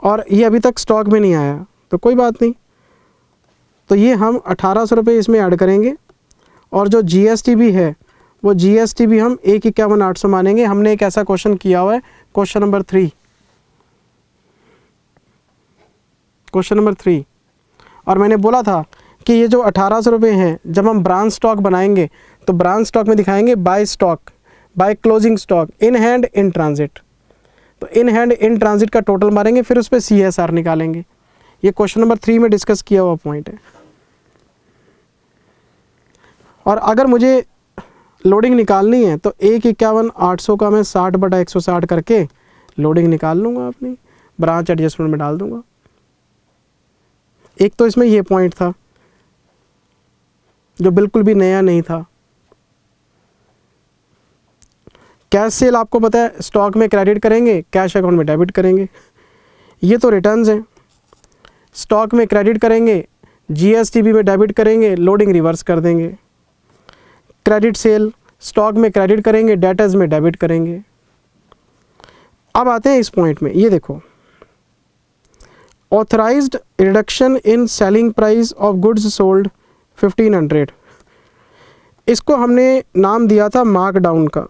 और ये अभी तक स्टॉक में नहीं आया। तो कोई बात नहीं, तो ये हम 1800 रुपये इसमें ऐड करेंगे, और जो जीएसटी भी है वो जीएसटी भी हम 1,51,800 मानेंगे। हमने एक ऐसा क्वेश्चन किया हुआ है, क्वेश्चन नंबर 3, और मैंने बोला था कि ये जो 1800 रुपये हैं, जब हम ब्रांच स्टॉक बनाएंगे तो ब्रांच स्टॉक में दिखाएंगे by stock, by closing stock, in hand, in transit. तो इन हैंड, इन ट्रांजिट का टोटल मारेंगे, फिर उस पर CSR निकालेंगे। ये क्वेश्चन नंबर 3 में डिस्कस किया हुआ पॉइंट है। और अगर मुझे लोडिंग निकालनी है तो 1,51,800 का मैं 60/160 करके लोडिंग निकाल लूँगा, अपनी ब्रांच एडजस्टमेंट में डाल दूँगा। एक तो इसमें ये पॉइंट था जो बिल्कुल भी नया नहीं था। कैश सेल आपको पता है, स्टॉक में क्रेडिट करेंगे, कैश अकाउंट में डेबिट करेंगे। ये तो रिटर्न्स हैं, स्टॉक में क्रेडिट करेंगे, जीएसटीबी में डेबिट करेंगे, लोडिंग रिवर्स कर देंगे। क्रेडिट सेल, स्टॉक में क्रेडिट करेंगे, डेटर्स में डेबिट करेंगे। अब आते हैं इस पॉइंट में, ये देखो, authorised reduction in selling price of goods sold 1500, इसको हमने नाम दिया था मार्क डाउन का।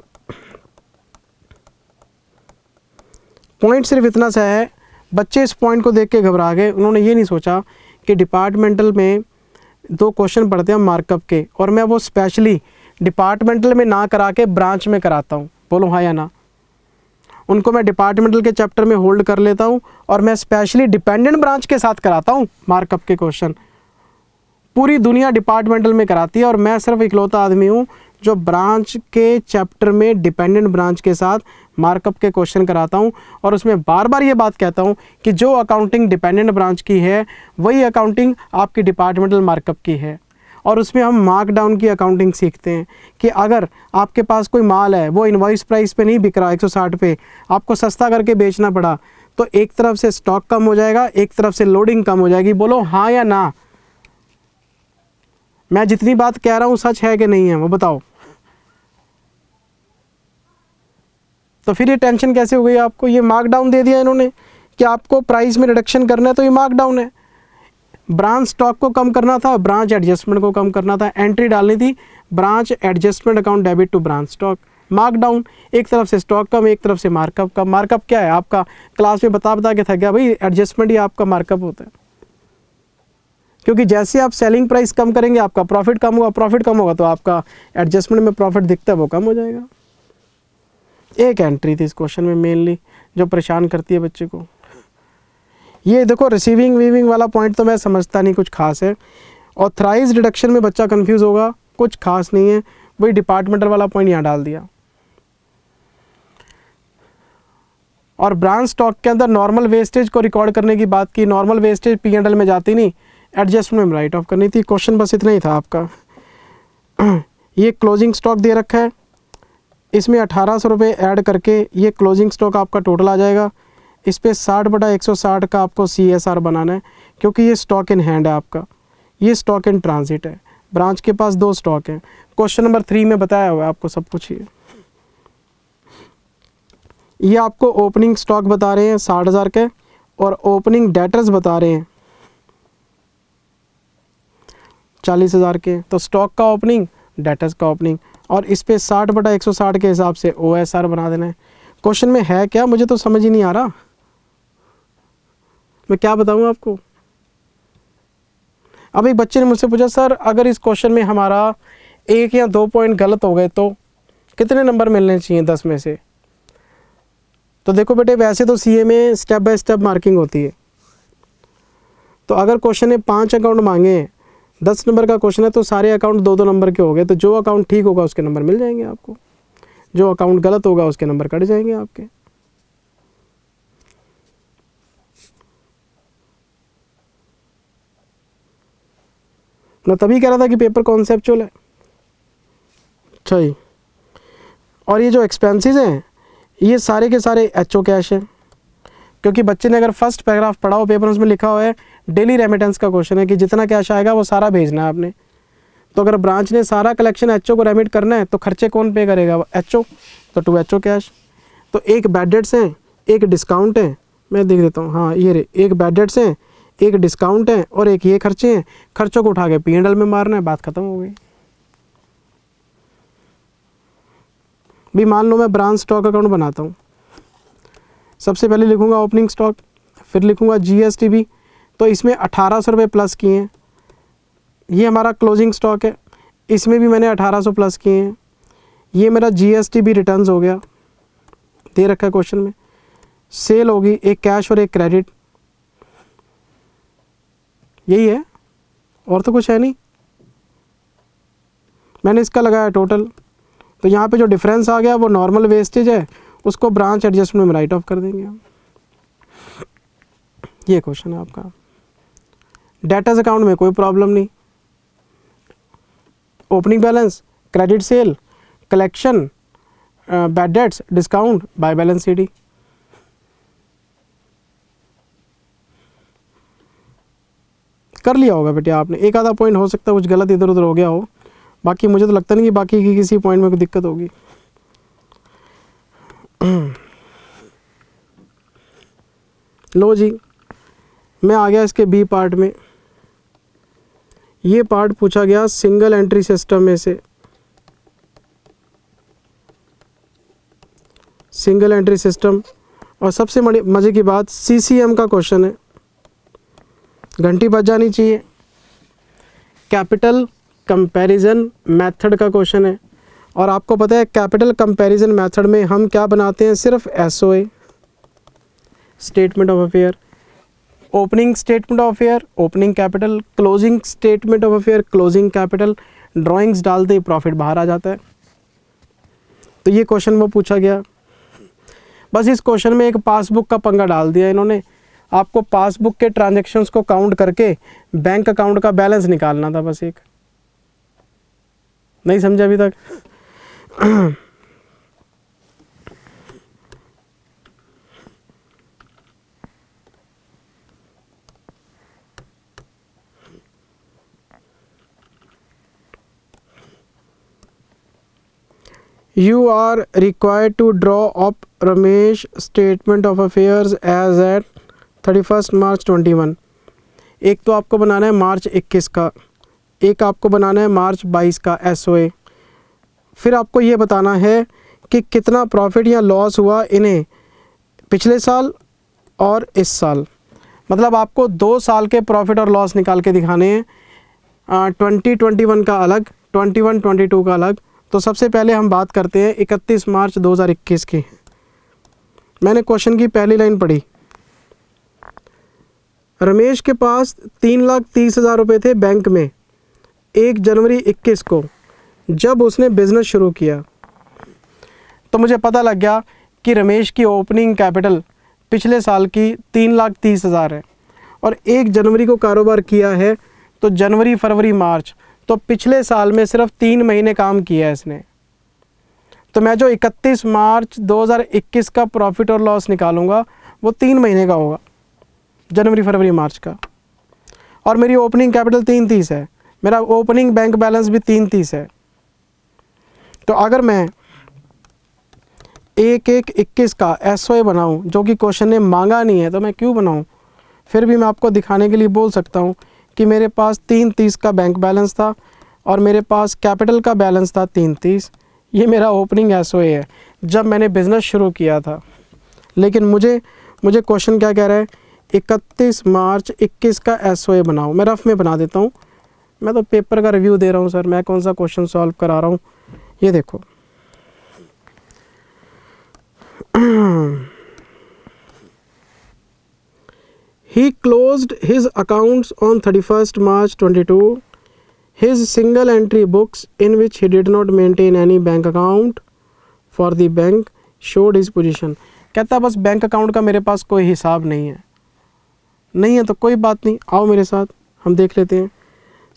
पॉइंट सिर्फ इतना सा है, बच्चे इस पॉइंट को देख के घबरा गए। उन्होंने ये नहीं सोचा कि डिपार्टमेंटल में 2 क्वेश्चन पढ़ते हैं मार्कअप के, और मैं वो स्पेशली डिपार्टमेंटल में ना करा के ब्रांच में कराता हूँ। बोलो हाँ या ना। उनको मैं डिपार्टमेंटल के चैप्टर में होल्ड कर लेता हूँ, और मैं स्पेशली डिपेंडेंट ब्रांच के साथ कराता हूँ मार्कअप के क्वेश्चन। पूरी दुनिया डिपार्टमेंटल में कराती है, और मैं सिर्फ इकलौता आदमी हूँ जो ब्रांच के चैप्टर में डिपेंडेंट ब्रांच के साथ मार्कअप के क्वेश्चन कराता हूँ। और उसमें बार बार ये बात कहता हूँ कि जो अकाउंटिंग डिपेंडेंट ब्रांच की है वही अकाउंटिंग आपकी डिपार्टमेंटल मार्कअप की है। और उसमें हम मार्क डाउन की अकाउंटिंग सीखते हैं कि अगर आपके पास कोई माल है, वो इनवॉइस प्राइस पे नहीं बिक रहा 160 पे, आपको सस्ता करके बेचना पड़ा, तो एक तरफ से स्टॉक कम हो जाएगा, एक तरफ से लोडिंग कम हो जाएगी। बोलो हाँ या ना। मैं जितनी बात कह रहा हूँ सच है कि नहीं है, वो बताओ। तो फिर ये टेंशन कैसे हो गई आपको? ये मार्क डाउन दे दिया इन्होंने कि आपको प्राइस में रिडक्शन करना है, तो ये मार्क डाउन है। ब्रांच स्टॉक को कम करना था, ब्रांच एडजस्टमेंट को कम करना था, एंट्री डालनी थी branch adjustment account debit to branch stock, mark down. एक तरफ से स्टॉक कम, एक तरफ से मार्कअप कम। मार्कअप क्या है आपका? क्लास में बता के थक गया भाई, एडजस्टमेंट ही आपका मार्कअप होता है। क्योंकि जैसे आप सेलिंग प्राइस कम करेंगे आपका प्रॉफिट कम होगा, प्रॉफिट कम होगा तो आपका एडजस्टमेंट में प्रॉफिट दिखता है वो कम हो जाएगा। एक एंट्री थी इस क्वेश्चन में मेनली जो परेशान करती है बच्चे को। ये देखो रिसीविंग वीविंग वाला पॉइंट तो मैं समझता नहीं कुछ खास है। ऑथराइज रिडक्शन में बच्चा कंफ्यूज होगा, कुछ खास नहीं है, वही डिपार्टमेंटल वाला पॉइंट यहाँ डाल दिया। और ब्रांच स्टॉक के अंदर नॉर्मल वेस्टेज को रिकॉर्ड करने की बात की। नॉर्मल वेस्टेज P&L में जाती नहीं, एडजस्टमेंट में राइट ऑफ करनी थी। क्वेश्चन बस इतना ही था आपका। ये क्लोजिंग स्टॉक दे रखा है, इसमें 1800 रुपये ऐड करके ये क्लोजिंग स्टॉक आपका टोटल आ जाएगा। इस पर 60/160 का आपको CSR बनाना है, क्योंकि ये स्टॉक इन हैंड है आपका, ये स्टॉक इन ट्रांजिट है। ब्रांच के पास 2 स्टॉक हैं। क्वेश्चन नंबर 3 में बताया हुआ है आपको सब कुछ। ये आपको ओपनिंग स्टॉक बता रहे हैं 60,000 के, और ओपनिंग डेटर्स बता रहे हैं 40,000 के। तो स्टॉक का ओपनिंग, डेटर्स का ओपनिंग, और इस पे 60/160 के हिसाब से OSR बना देना है। क्वेश्चन में है क्या, मुझे तो समझ ही नहीं आ रहा, मैं क्या बताऊं आपको। अब एक बच्चे ने मुझसे पूछा, सर अगर इस क्वेश्चन में हमारा 1 या 2 पॉइंट गलत हो गए तो कितने नंबर मिलने चाहिए 10 में से? तो देखो बेटे, वैसे तो सीए में स्टेप बाय स्टेप मार्किंग होती है। तो अगर क्वेश्चन ने 5 अकाउंट मांगे हैं, 10 नंबर का क्वेश्चन है, तो सारे अकाउंट 2-2 नंबर के हो गए। तो जो अकाउंट ठीक होगा उसके नंबर मिल जाएंगे आपको, जो अकाउंट गलत होगा उसके नंबर कट जाएंगे आपके। मैं तभी कह रहा था कि पेपर कॉन्सेप्चुअल है। अच्छा जी, और ये जो एक्सपेंसेस हैं ये सारे के सारे एचओ कैश हैं, क्योंकि बच्चे ने अगर फर्स्ट पैराग्राफ पढ़ा हो पेपर, उसमें लिखा हुआ है डेली रेमिटेंस का क्वेश्चन है कि जितना कैश आएगा वो सारा भेजना है आपने। तो अगर ब्रांच ने सारा कलेक्शन एचओ को रेमिट करना है तो खर्चे कौन पे करेगा? एचओ। तो 2 एचओ कैश। तो एक बैड डेट्स हैं, एक डिस्काउंट है, मैं देख देता हूँ, हाँ ये रे, एक बैड डेट्स हैं, एक डिस्काउंट है और एक ये खर्चे हैं। खर्चों को उठा के P&L में मारना है, बात खत्म हो गई। भी मान लो मैं ब्रांच स्टॉक अकाउंट बनाता हूँ, सबसे पहले लिखूंगा ओपनिंग स्टॉक, फिर लिखूंगा GSTB। तो इसमें 1800 रुपये प्लस किए हैं। ये हमारा क्लोजिंग स्टॉक है, इसमें भी मैंने 1800 प्लस किए हैं। ये मेरा GSTB रिटर्न्स हो गया, दे रखा है क्वेश्चन में। सेल होगी, एक कैश और एक क्रेडिट, यही है, और तो कुछ है नहीं। मैंने इसका लगाया टोटल। तो यहाँ पे जो डिफरेंस आ गया वो नॉर्मल वेस्टेज है, उसको ब्रांच एडजस्टमेंट में राइट ऑफ कर देंगे हम। ये क्वेश्चन है आपका। डेटर्स अकाउंट में कोई प्रॉब्लम नहीं, opening balance, credit sale, collection, bad debts, discount, by balance CD। कर लिया होगा बेटे आपने, एक आधा पॉइंट हो सकता है कुछ गलत इधर उधर हो गया हो, बाकी मुझे तो लगता नहीं कि बाकी की किसी पॉइंट में कोई दिक्कत होगी। लो जी, मैं आ गया इसके बी पार्ट में। ये पार्ट पूछा गया सिंगल एंट्री सिस्टम में से, सिंगल एंट्री सिस्टम। और सबसे बड़ी मज़े की बात, CCM का क्वेश्चन है, घंटी बज जानी चाहिए। कैपिटल कंपैरिजन मेथड का क्वेश्चन है, और आपको पता है कैपिटल कंपैरिजन मेथड में हम क्या बनाते हैं? सिर्फ SOA, statement of affair, opening statement of affair, opening capital, closing statement of affair, closing capital, drawings डालते ही प्रॉफिट बाहर आ जाता है। तो ये क्वेश्चन वो पूछा गया। बस इस क्वेश्चन में एक पासबुक का पंगा डाल दिया इन्होंने। आपको पासबुक के ट्रांजैक्शंस को काउंट करके बैंक अकाउंट का बैलेंस निकालना था, बस एक। नहीं समझा अभी तक? You are required to draw up Ramesh statement of affairs as at 31st March 21। एक तो आपको बनाना है मार्च 21 का, एक आपको बनाना है मार्च 22 का SOA। फिर आपको ये बताना है कि कितना प्रॉफिट या लॉस हुआ इन्हें पिछले साल और इस साल। मतलब आपको 2 साल के प्रॉफिट और लॉस निकाल के दिखाने हैं, 2021 का अलग, 21-22 का अलग। तो सबसे पहले हम बात करते हैं 31 मार्च 2021 की। मैंने क्वेश्चन की पहली लाइन पढ़ी, रमेश के पास 3,30,000 रुपये थे बैंक में 1 जनवरी 21 को, जब उसने बिज़नेस शुरू किया। तो मुझे पता लग गया कि रमेश की ओपनिंग कैपिटल पिछले साल की 3,30,000 है, और 1 जनवरी को कारोबार किया है, तो जनवरी, फरवरी, मार्च, तो पिछले साल में सिर्फ 3 महीने काम किया है इसने। तो मैं जो 31 मार्च 2021 का प्रॉफिट और लॉस निकालूंगा वो 3 महीने का होगा, जनवरी, फरवरी, मार्च का। और मेरी ओपनिंग कैपिटल 330 है, मेरा ओपनिंग बैंक बैलेंस भी 330 है। तो अगर मैं 1/1/21 का SOA बनाऊं, जो कि क्वेश्चन ने मांगा नहीं है, तो मैं क्यों बनाऊं? फिर भी मैं आपको दिखाने के लिए बोल सकता हूं कि मेरे पास 330 का बैंक बैलेंस था और मेरे पास कैपिटल का बैलेंस था 330। ये मेरा ओपनिंग SOA है जब मैंने बिज़नेस शुरू किया था। लेकिन मुझे क्वेश्चन क्या कह रहा है? 31 मार्च 21 का SOA बनाओ। मैं रफ में बना देता हूँ, मैं तो पेपर का रिव्यू दे रहा हूँ सर, मैं कौन सा क्वेश्चन सॉल्व करा रहा हूँ। ये देखो He closed his accounts on 31st March 22. His single entry books, in which he did not maintain any bank account for the bank, showed his position. कहता बस बैंक अकाउंट का मेरे पास कोई हिसाब नहीं है तो कोई बात नहीं, आओ मेरे साथ हम देख लेते हैं।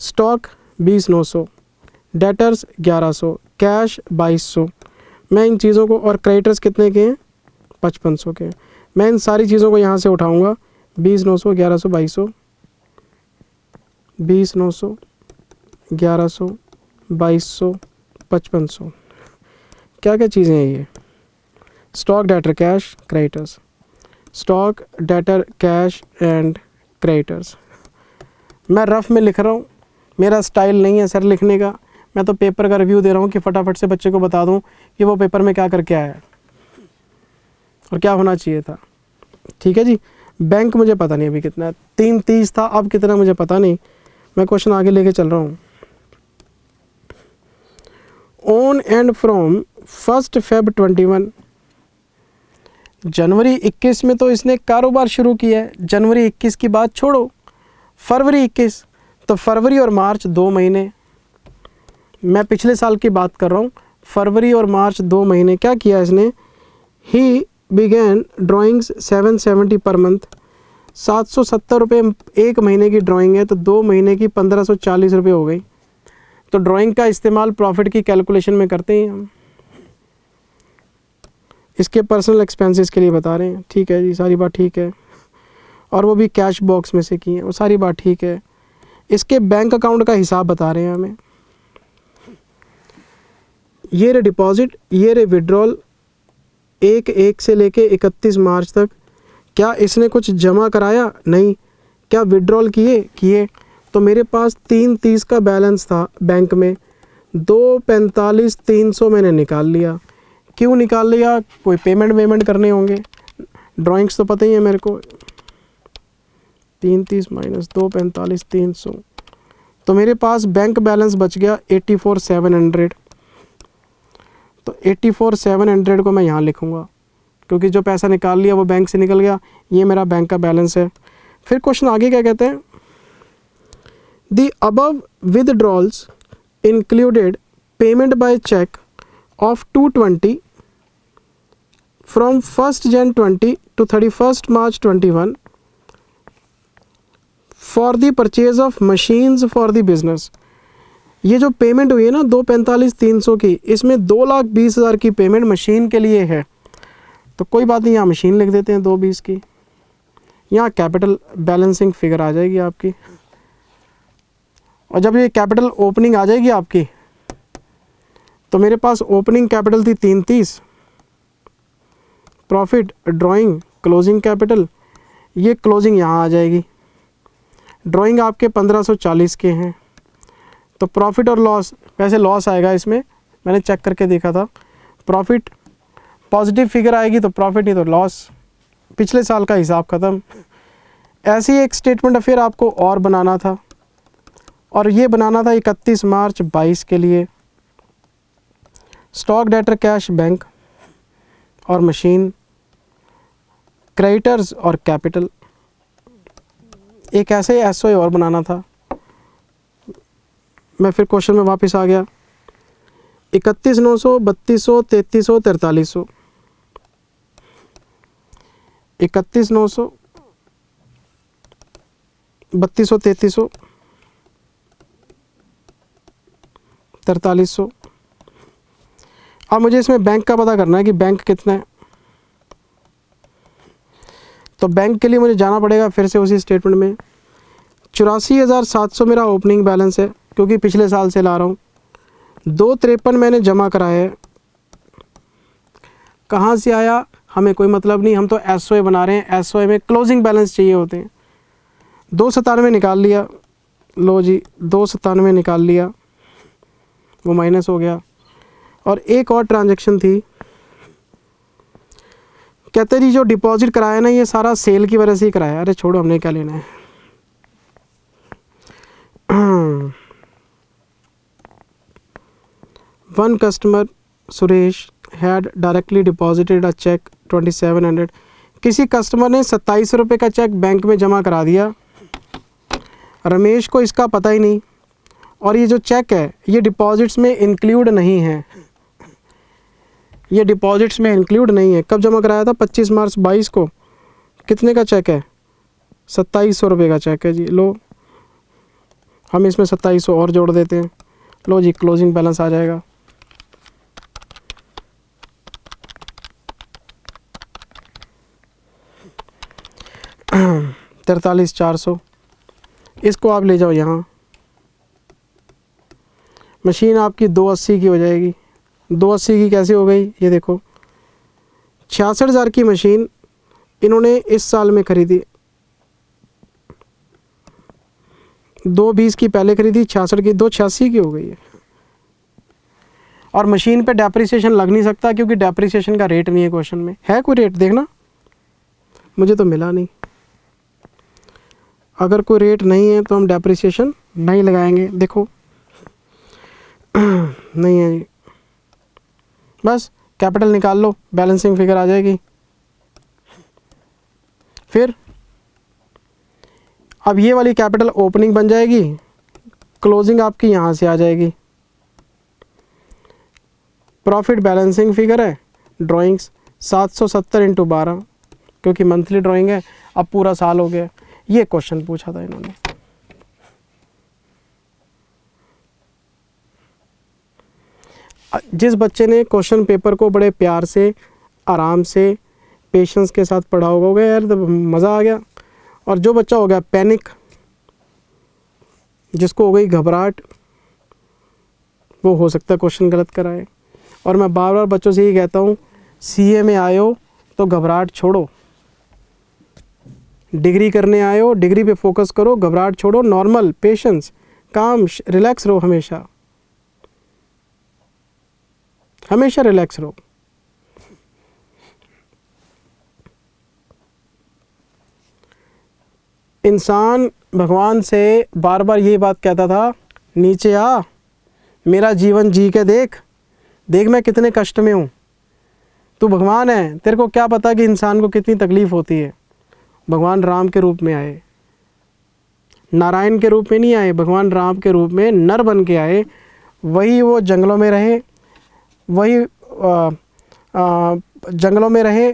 Stock 20,900, debtors 1100, cash 2200। मैं इन चीज़ों को, और क्रेडिटर्स कितने के हैं 5500 के, मैं इन सारी चीज़ों को यहाँ से उठाऊँगा। 20,900, 1100, 2200, 20,900, 1100, 2200, 5500। क्या क्या चीज़ें हैं ये? Stock, debtor, cash, creditors. Stock, debtor, cash and creditors. मैं रफ़ में लिख रहा हूँ, मेरा स्टाइल नहीं है सर लिखने का, मैं तो पेपर का रिव्यू दे रहा हूँ कि फटाफट से बच्चे को बता दूँ कि वो पेपर में क्या करके आया है और क्या होना चाहिए था। ठीक है जी। बैंक मुझे पता नहीं अभी कितना है, 330 था, अब कितना मुझे पता नहीं, मैं क्वेश्चन आगे लेके चल रहा हूँ। ऑन एंड फ्रॉम 1 Feb 21, जनवरी 21 में तो इसने कारोबार शुरू किया है। जनवरी 21 की बात छोड़ो, फरवरी 21, तो फरवरी और मार्च 2 महीने, मैं पिछले साल की बात कर रहा हूँ। फरवरी और मार्च 2 महीने क्या किया इसने? He began drawings 770 per month. 770 रुपये एक महीने की ड्राइंग है, तो 2 महीने की 1540 रुपये हो गई। तो ड्राइंग का इस्तेमाल प्रॉफिट की कैलकुलेशन में करते हैं हम। इसके पर्सनल एक्सपेंसेस के लिए बता रहे हैं, ठीक है जी, सारी बात ठीक है, और वो भी कैश बॉक्स में से की है, वो सारी बात ठीक है। इसके बैंक अकाउंट का हिसाब बता रहे हैं हमें। ये रे डिपॉजिट, ये रे विड्रॉल, 1 से लेके 31 मार्च तक। क्या इसने कुछ जमा कराया? नहीं। क्या विड्रॉल किए? तो मेरे पास 330 का बैलेंस था बैंक में, 245,300 मैंने निकाल लिया। क्यों निकाल लिया? कोई पेमेंट करने होंगे, ड्राइंग्स तो पता ही है मेरे को। 330 माइनस 245,300, तो मेरे पास बैंक बैलेंस बच गया 84,700। तो 84,700 को मैं यहाँ लिखूँगा, क्योंकि जो पैसा निकाल लिया वो बैंक से निकल गया। ये मेरा बैंक का बैलेंस है। फिर क्वेश्चन आगे क्या कहते हैं? The above withdrawals included payment by cheque of 220 from 1 Jan 20 to 31 March 21 for the purchase of machines for the business. ये जो पेमेंट हुई है ना 245,300 की, इसमें 2,20,000 की पेमेंट मशीन के लिए है। तो कोई बात नहीं, यहाँ मशीन लिख देते हैं 220 की। यहाँ कैपिटल बैलेंसिंग फिगर आ जाएगी आपकी, और जब ये कैपिटल ओपनिंग आ जाएगी आपकी, तो मेरे पास ओपनिंग कैपिटल थी 330, प्रॉफिट, ड्राइंग, क्लोजिंग कैपिटल, ये क्लोजिंग यहाँ आ जाएगी। ड्राइंग आपके 1540 के हैं, तो प्रॉफिट और लॉस, वैसे लॉस आएगा इसमें, मैंने चेक करके देखा था। प्रॉफिट पॉजिटिव फिगर आएगी तो प्रॉफिट, नहीं तो लॉस। पिछले साल का हिसाब ख़त्म। ऐसी एक स्टेटमेंट अफेयर आपको और बनाना था, और ये बनाना था 31 मार्च 22 के लिए। स्टॉक, डेटर, कैश, बैंक और मशीन, क्रेडिटर्स और कैपिटल। एक ऐसे एसओए और बनाना था। मैं फिर क्वेश्चन में वापस आ गया। 31,900, 3200, 3300, 4300। 31,900, 3200, 3300, 4300। अब मुझे इसमें बैंक का पता करना है कि बैंक कितना है। तो बैंक के लिए मुझे जाना पड़ेगा फिर से उसी स्टेटमेंट में। 84,700 मेरा ओपनिंग बैलेंस है, क्योंकि पिछले साल से ला रहा हूँ। 253 मैंने जमा कराया है। कहाँ से आया हमें कोई मतलब नहीं, हम तो एसओए बना रहे हैं। एसओए में क्लोजिंग बैलेंस चाहिए होते हैं। 297 निकाल लिया, लो जी 297 निकाल लिया, वो माइनस हो गया। और एक और ट्रांजैक्शन थी, कहते जी जो डिपॉजिट कराया ना, ये सारा सेल की वजह से ही कराया। अरे छोड़ो, हमने क्या लेना है। One customer Suresh had directly deposited a cheque 2700। किसी कस्टमर ने 2700 रुपये का चेक बैंक में जमा करा दिया, रमेश को इसका पता ही नहीं, और ये जो चेक है ये डिपॉजिट्स में इंक्लूड नहीं है, ये डिपॉजिट्स में इंक्लूड नहीं है। कब जमा कराया था? 25 मार्च 22 को। कितने का चेक है? 2700 रुपये का चेक है जी। लो हम इसमें 2700 और जोड़ देते हैं। लो जी, क्लोजिंग बैलेंस आ जाएगा। $43,400। इसको आप ले जाओ यहाँ, मशीन आपकी 280 की हो जाएगी। 280 की कैसे हो गई? ये देखो, 66,000 की मशीन इन्होंने इस साल में खरीदी, 220 की पहले खरीदी, 66 की, 286 की हो गई है। और मशीन पे डेप्रिसिएशन लग नहीं सकता क्योंकि डेप्रिसिएशन का रेट नहीं है क्वेश्चन में। है कोई रेट? देखना, मुझे तो मिला नहीं। अगर कोई रेट नहीं है तो हम डेप्रिसिएशन नहीं लगाएंगे। देखो नहीं है जी, बस कैपिटल निकाल लो, बैलेंसिंग फिगर आ जाएगी। फिर अब ये वाली कैपिटल ओपनिंग बन जाएगी, क्लोजिंग आपकी यहाँ से आ जाएगी। प्रॉफिट बैलेंसिंग फिगर है, ड्राइंग्स 770 × 12 क्योंकि मंथली ड्राइंग है। अब पूरा साल हो गया। ये क्वेश्चन पूछा था इन्होंने। जिस बच्चे ने क्वेश्चन पेपर को बड़े प्यार से, आराम से, पेशेंस के साथ पढ़ा होगा यार तो मज़ा आ गया। और जो बच्चा हो गया पैनिक, जिसको हो गई घबराहट, वो हो सकता है क्वेश्चन गलत कराए। और मैं बार बार बच्चों से यही कहता हूँ, सीए में आए हो तो घबराहट छोड़ो, डिग्री करने आए हो डिग्री पे फोकस करो, घबराहट छोड़ो, नॉर्मल, पेशेंस, काम, रिलैक्स रहो, हमेशा हमेशा रिलैक्स रहो। इंसान भगवान से बार बार ये बात कहता था, नीचे आ, मेरा जीवन जी के देख, देख मैं कितने कष्ट में हूँ। तू भगवान है, तेरे को क्या पता कि इंसान को कितनी तकलीफ़ होती है। भगवान राम के रूप में आए, नारायण के रूप में नहीं आए, भगवान राम के रूप में नर बन के आए। वही वो जंगलों में रहे, वही जंगलों में रहे,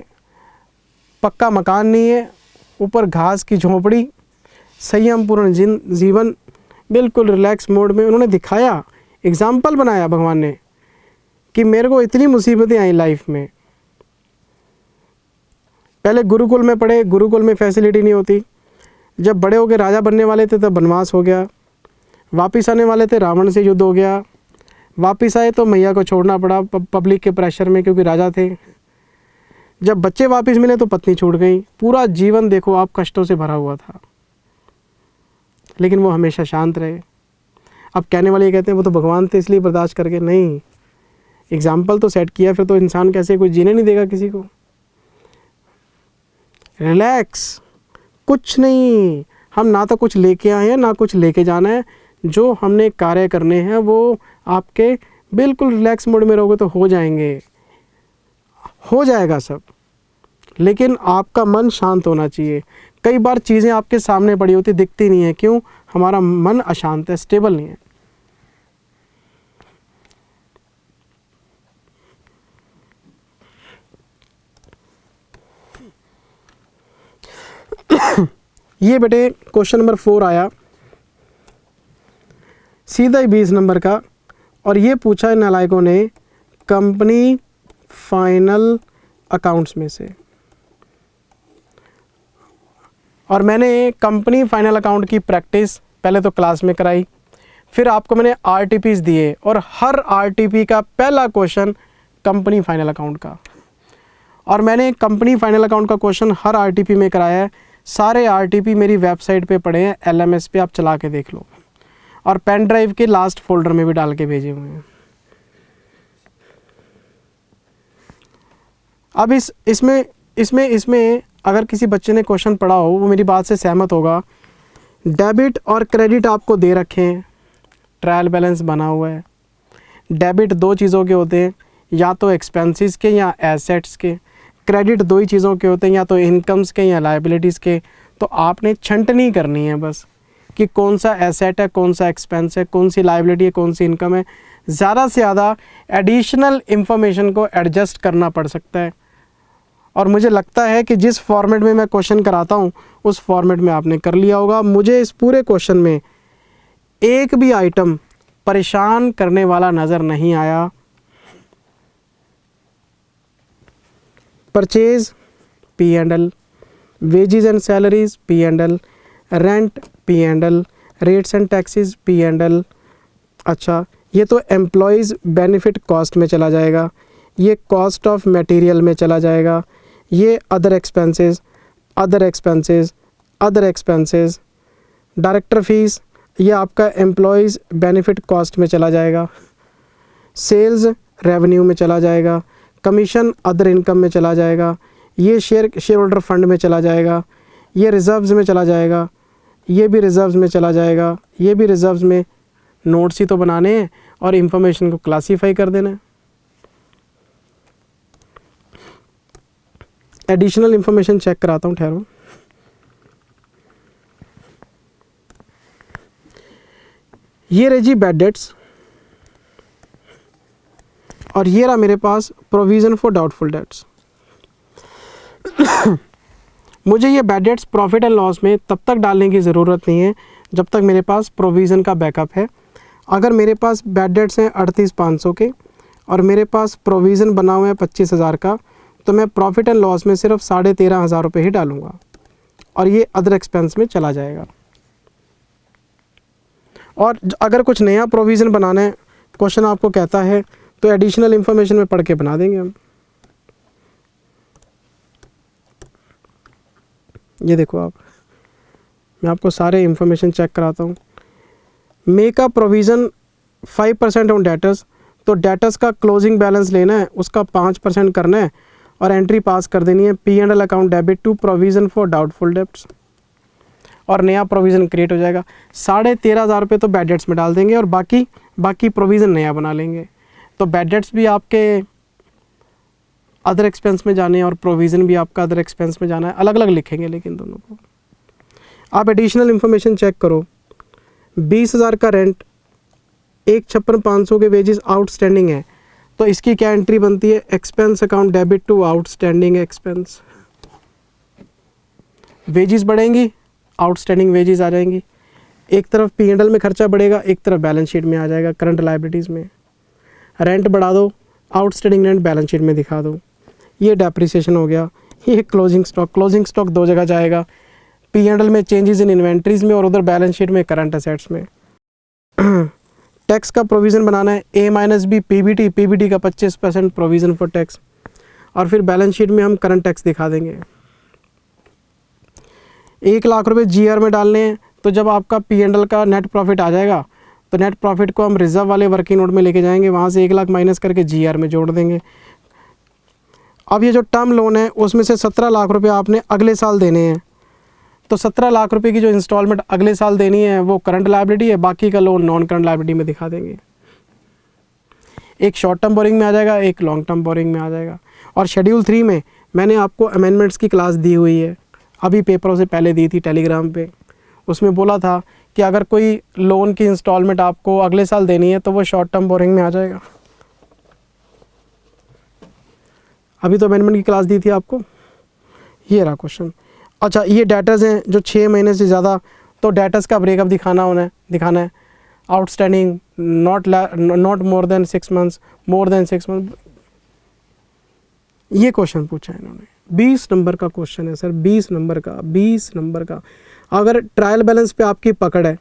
पक्का मकान नहीं है, ऊपर घास की झोंपड़ी, संयमपूर्ण जीवन, बिल्कुल रिलैक्स मोड में उन्होंने दिखाया, एग्जाम्पल बनाया भगवान ने कि मेरे को इतनी मुसीबतें आई लाइफ में। पहले गुरुकुल में पढ़े, गुरुकुल में फैसिलिटी नहीं होती। जब बड़े हो के राजा बनने वाले थे तब वनवास हो गया, वापस आने वाले थे रावण से युद्ध हो गया, वापस आए तो मैया को छोड़ना पड़ा पब्लिक के प्रेशर में क्योंकि राजा थे। जब बच्चे वापस मिले तो पत्नी छूट गई। पूरा जीवन देखो आप कष्टों से भरा हुआ था, लेकिन वो हमेशा शांत रहे। अब कहने वाले ये कहते हैं वो तो भगवान थे इसलिए बर्दाश्त करके, नहीं, एग्जाम्पल तो सेट किया, फिर तो इंसान कैसे कोई जीने नहीं देगा किसी को। रिलैक्स, कुछ नहीं, हम ना तो कुछ लेके आए हैं ना कुछ लेके जाना है। जो हमने कार्य करने हैं वो आपके बिल्कुल रिलैक्स मोड में रहोगे तो हो जाएंगे, हो जाएगा सब, लेकिन आपका मन शांत होना चाहिए। कई बार चीज़ें आपके सामने पड़ी होती दिखती नहीं है, क्यों? हमारा मन अशांत है, स्टेबल नहीं है। ये बेटे क्वेश्चन नंबर 4 आया सीधा ही 20 नंबर का, और ये पूछा है नालायकों ने कंपनी फाइनल अकाउंट्स में से। और मैंने कंपनी फाइनल अकाउंट की प्रैक्टिस पहले तो क्लास में कराई, फिर आपको मैंने आरटीपीस दिए, और हर आरटीपी का पहला क्वेश्चन कंपनी फाइनल अकाउंट का। और मैंने कंपनी फाइनल अकाउंट का क्वेश्चन हर आरटीपी में कराया है। सारे आरटीपी मेरी वेबसाइट पे पड़े हैं, LMS पे, आप चला के देख लो, और पेन ड्राइव के लास्ट फोल्डर में भी डाल के भेजे हुए हैं। अब इसमें अगर किसी बच्चे ने क्वेश्चन पढ़ा हो, वो मेरी बात से सहमत होगा। डेबिट और क्रेडिट आपको दे रखे हैं, ट्रायल बैलेंस बना हुआ है, डेबिट दो चीज़ों के होते हैं, या तो एक्सपेंसेस के या एसेट्स के। क्रेडिट दो ही चीज़ों के होते हैं, या तो इनकम्स के या लायबिलिटीज़ के। तो आपने छंटनी करनी है बस कि कौन सा एसेट है, कौन सा एक्सपेंस है, कौन सी लायबिलिटी है, कौन सी इनकम है। ज़्यादा से ज़्यादा एडिशनल इंफॉर्मेशन को एडजस्ट करना पड़ सकता है, और मुझे लगता है कि जिस फॉर्मेट में मैं क्वेश्चन कराता हूँ उस फॉर्मेट में आपने कर लिया होगा। मुझे इस पूरे क्वेश्चन में एक भी आइटम परेशान करने वाला नज़र नहीं आया। Purchase P&L, wages and salaries P&L, rent P&L, rates and taxes P&L। अच्छा, ये तो एम्प्लॉयज़ बेनिफिट कॉस्ट में चला जाएगा, ये कॉस्ट ऑफ मटेरियल में चला जाएगा, ये other expenses, other expenses, other expenses. Director fees ये आपका एम्प्लॉयज़ बेनिफिट कॉस्ट में चला जाएगा, सेल्स रेवेन्यू में चला जाएगा, कमीशन अदर इनकम में चला जाएगा, ये शेयर होल्डर फंड में चला जाएगा, ये रिज़र्व्स में चला जाएगा, ये भी रिज़र्व्स में चला जाएगा, ये भी रिज़र्व्स में। नोट्स ही तो बनाने हैं और इंफॉर्मेशन को क्लासीफाई कर देना है। एडिशनल इंफॉर्मेशन चेक कराता हूँ, ठहरो। ये रही जी बैड डेट्स, और ये रहा मेरे पास प्रोविज़न फॉर डाउटफुल डेट्स। मुझे ये bad debts profit and loss में तब तक डालने की ज़रूरत नहीं है जब तक मेरे पास प्रोविज़न का बैकअप है। अगर मेरे पास बैड डेट्स हैं 38,500 के और मेरे पास प्रोविज़न बना हुआ है 25,000 का, तो मैं प्रॉफिट एंड लॉस में सिर्फ 13,500 रुपये ही डालूँगा, और ये अदर एक्सपेंस में चला जाएगा। और अगर कुछ नया प्रोविज़न बनाना है, क्वेश्चन आपको कहता है, तो एडिशनल इंफॉर्मेशन में पढ़ के बना देंगे हम। ये देखो आप, मैं आपको सारे इंफॉर्मेशन चेक कराता हूँ। Make a provision 5% on debtors, तो डेटर्स का क्लोजिंग बैलेंस लेना है, उसका 5% करना है और एंट्री पास कर देनी है P&L account debit to provision for doubtful debts, और नया प्रोविज़न क्रिएट हो जाएगा। 13,500 रुपये तो बैड डेट्स में डाल देंगे और बाकी प्रोविज़न नया बना लेंगे। तो बैड डेट्स भी आपके अदर एक्सपेंस में जाने और प्रोविज़न भी आपका अदर एक्सपेंस में जाना है, अलग अलग लिखेंगे लेकिन दोनों को। आप एडिशनल इंफॉर्मेशन चेक करो। 20,000 का रेंट, 1,56,500 के वेजेस आउटस्टैंडिंग है, तो इसकी क्या एंट्री बनती है? Expense account debit to outstanding expense. Wages बढ़ेंगी, आउटस्टैंडिंग वेजेस आ जाएंगी। एक तरफ P&L में खर्चा बढ़ेगा, एक तरफ बैलेंस शीट में आ जाएगा, करंट लायबिलिटीज़ में। रेंट बढ़ा दो, आउटस्टैंडिंग रेंट बैलेंस शीट में दिखा दो। ये डेप्रिसिएशन हो गया। ये क्लोजिंग स्टॉक दो जगह जाएगा, P&L में चेंजेस इन इन्वेंट्रीज़ में और उधर बैलेंस शीट में करंट असेट्स में। टैक्स का प्रोविज़न बनाना है, A-B PBT का 25% प्रोविज़न फॉर टैक्स, और फिर बैलेंस शीट में हम करंट टैक्स दिखा देंगे। 1 लाख रुपए GR में डालने हैं, तो जब आपका P&L का नेट प्रॉफिट आ जाएगा तो नेट प्रॉफिट को हम रिजर्व वाले वर्किंग नोट में लेके जाएंगे, वहाँ से 1 लाख माइनस करके GR में जोड़ देंगे। अब ये जो टर्म लोन है उसमें से 17 लाख रुपए आपने अगले साल देने हैं, तो 17 लाख रुपए की जो इंस्टॉलमेंट अगले साल देनी है वो करंट लायबिलिटी है, बाकी का लोन नॉन करंट लायबिलिटी में दिखा देंगे। एक शॉर्ट टर्म बोरिंग में आ जाएगा, एक लॉन्ग टर्म बोरिंग में आ जाएगा। और शेड्यूल 3 में मैंने आपको अमेंडमेंट्स की क्लास दी हुई है, अभी पेपरों से पहले दी थी टेलीग्राम पे। उसमें बोला था कि अगर कोई लोन की इंस्टॉलमेंट आपको अगले साल देनी है तो वो शॉर्ट टर्म बोरिंग में आ जाएगा। अभी तो अमेंडमेंट की क्लास दी थी आपको। ये रहा क्वेश्चन। अच्छा, ये डेटर्स हैं जो 6 महीने से ज़्यादा, तो डेटर्स का ब्रेकअप दिखाना है। Outstanding not more than 6 months, more than 6 month. ये क्वेश्चन पूछा है इन्होंने, 20 नंबर का क्वेश्चन है सर, 20 नंबर का। अगर ट्रायल बैलेंस पे आपकी पकड़ है,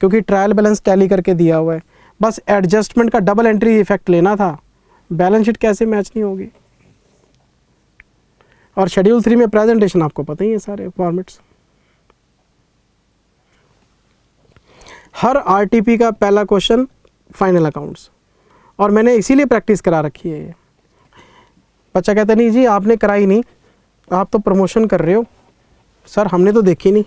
क्योंकि ट्रायल बैलेंस टैली करके दिया हुआ है, बस एडजस्टमेंट का डबल एंट्री इफेक्ट लेना था, बैलेंस शीट कैसे मैच नहीं होगी। और शेड्यूल 3 में प्रेजेंटेशन आपको पता ही है सारे फॉर्मेट्स। हर RTP का पहला क्वेश्चन फाइनल अकाउंट्स, और मैंने इसीलिए प्रैक्टिस करा रखी है। ये बच्चा कहता नहीं जी आपने कराई नहीं, आप तो प्रमोशन कर रहे हो सर, हमने तो देखी नहीं।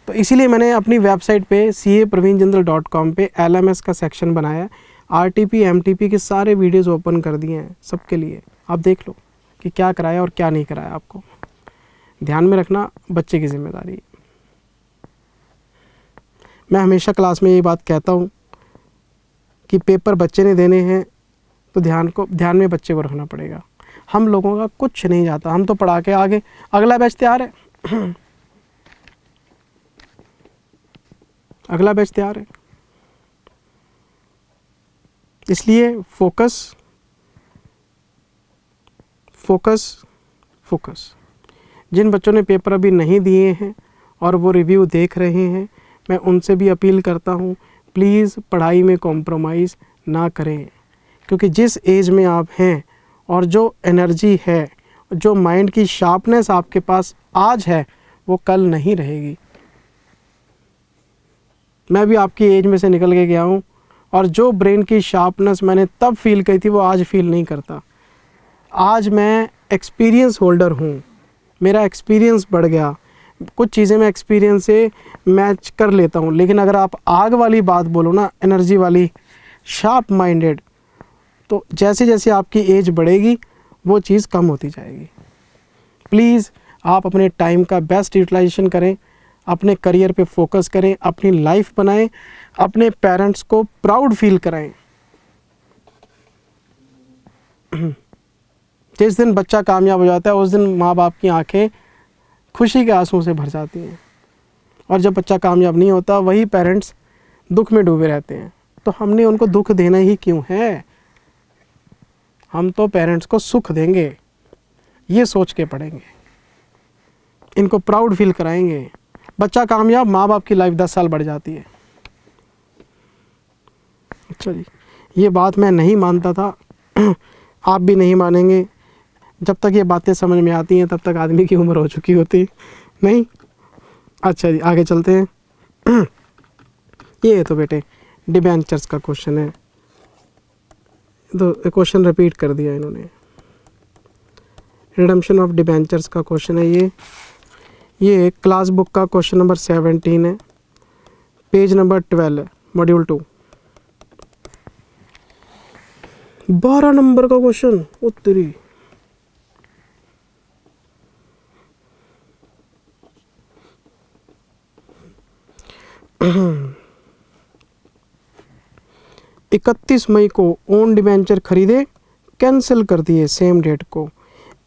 तो इसीलिए मैंने अपनी वेबसाइट पे CA praveenjindal.com पे LMS का सेक्शन बनाया है। RTP MTP के सारे वीडियोस ओपन कर दिए हैं सबके लिए, आप देख लो कि क्या कराया और क्या नहीं कराया आपको। ध्यान में रखना, बच्चे की जिम्मेदारी है। मैं हमेशा क्लास में ये बात कहता हूँ कि पेपर बच्चे ने देने हैं तो ध्यान में बच्चे को रखना पड़ेगा। हम लोगों का कुछ नहीं जाता, हम तो पढ़ा के आगे, अगला बैच तैयार है अगला बैच तैयार है। इसलिए फोकस फोकस फोकस। जिन बच्चों ने पेपर अभी नहीं दिए हैं और वो रिव्यू देख रहे हैं, मैं उनसे भी अपील करता हूँ, प्लीज़ पढ़ाई में कॉम्प्रोमाइज़ ना करें, क्योंकि जिस एज में आप हैं और जो एनर्जी है, जो माइंड की शार्पनेस आपके पास आज है, वो कल नहीं रहेगी। मैं भी आपकी एज में से निकल के गया हूँ और जो ब्रेन की शार्पनेस मैंने तब फील की थी वो आज फील नहीं करता। आज मैं एक्सपीरियंस होल्डर हूँ, मेरा एक्सपीरियंस बढ़ गया, कुछ चीज़ें मैं एक्सपीरियंस से मैच कर लेता हूँ। लेकिन अगर आप आग वाली बात बोलो ना, एनर्जी वाली, शार्प माइंडेड, तो जैसे जैसे आपकी एज बढ़ेगी वो चीज़ कम होती जाएगी। प्लीज़ आप अपने टाइम का बेस्ट यूटिलाइजेशन करें, अपने करियर पे फोकस करें, अपनी लाइफ बनाएं, अपने पेरेंट्स को प्राउड फील कराएं। जिस दिन बच्चा कामयाब हो जाता है उस दिन माँ बाप की आंखें खुशी के आंसुओं से भर जाती हैं, और जब बच्चा कामयाब नहीं होता वही पेरेंट्स दुख में डूबे रहते हैं। तो हमने उनको दुख देना ही क्यों है, हम तो पेरेंट्स को सुख देंगे, ये सोच के पढ़ेंगे, इनको प्राउड फील कराएंगे। बच्चा कामयाब, माँ बाप की लाइफ 10 साल बढ़ जाती है। अच्छा जी, ये बात मैं नहीं मानता था, आप भी नहीं मानेंगे। जब तक ये बातें समझ में आती हैं तब तक आदमी की उम्र हो चुकी होती नहीं। अच्छा जी, आगे चलते हैं। ये तो बेटे डिबेंचर्स का क्वेश्चन है, तो क्वेश्चन रिपीट कर दिया इन्होंने। रिडम्पशन ऑफ डिबेंचर्स का क्वेश्चन है ये क्लास बुक का क्वेश्चन नंबर 17 है, पेज नंबर 12 है, मॉड्यूल 2, 12 नंबर का क्वेश्चन। उत्तरी इकतीस मई को ओन डिबेंचर खरीदे, कैंसिल कर दिए सेम डेट को।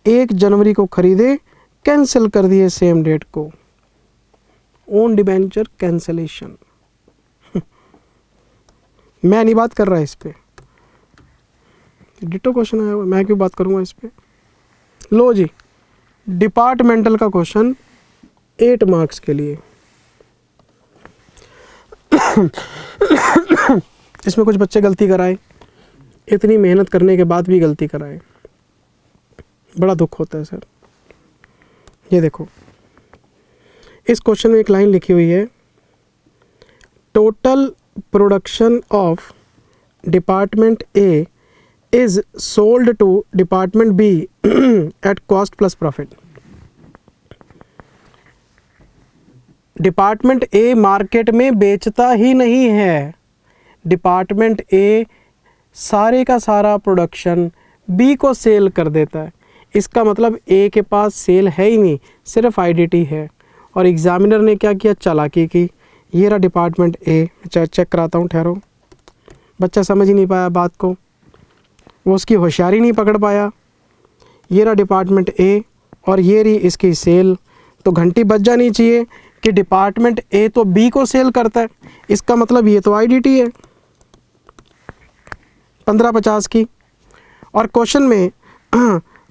1 जनवरी को खरीदे, कैंसिल कर दिए सेम डेट को। Own debenture cancellation. मैं नहीं बात कर रहा इस पे, डिटो क्वेश्चन आया हुआ, मैं क्यों बात करूंगा इस पे। लो जी, डिपार्टमेंटल का क्वेश्चन 8 मार्क्स के लिए। इसमें कुछ बच्चे गलती कराए, इतनी मेहनत करने के बाद भी गलती कराए, बड़ा दुख होता है सर। ये देखो, इस क्वेश्चन में एक लाइन लिखी हुई है, total production of department A is sold to department B at cost plus profit. Department A market में बेचता ही नहीं है, डिपार्टमेंट ए सारे का सारा प्रोडक्शन बी को सेल कर देता है। इसका मतलब ए के पास सेल है ही नहीं, सिर्फ आईडीटी है। और एग्जामिनर ने क्या किया, चालाकी की। ये रहा डिपार्टमेंट ए, चेक कराता हूँ, ठहरो। बच्चा समझ ही नहीं पाया बात को, वो उसकी होशियारी नहीं पकड़ पाया। ये रहा डिपार्टमेंट ए और ये रही इसकी सेल, तो घंटी बज जानी चाहिए कि डिपार्टमेंट ए तो बी को सेल करता है, इसका मतलब ये तो आईडीटी है 1550 की। और क्वेश्चन में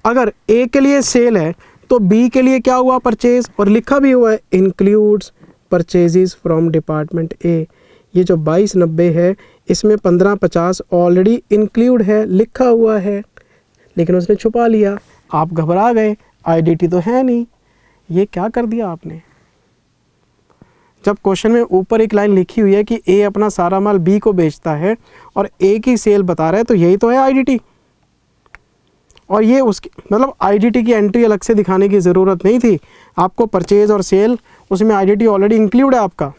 अगर ए के लिए सेल है तो बी के लिए क्या हुआ, परचेज, और लिखा भी हुआ है includes purchases from department A. ये जो 2290 है इसमें 1550 ऑलरेडी इंक्लूड है, लिखा हुआ है, लेकिन उसने छुपा लिया। आप घबरा गए, आईडीटी तो है नहीं। ये क्या कर दिया आपने। जब क्वेश्चन में ऊपर एक लाइन लिखी हुई है कि ए अपना सारा माल बी को बेचता है और ए की सेल बता रहा है, तो यही तो है आईडीटी। और ये उसकी मतलब आईडीटी की एंट्री अलग से दिखाने की ज़रूरत नहीं थी, आपको परचेज और सेल उसमें आईडीटी ऑलरेडी इंक्लूड है आपका।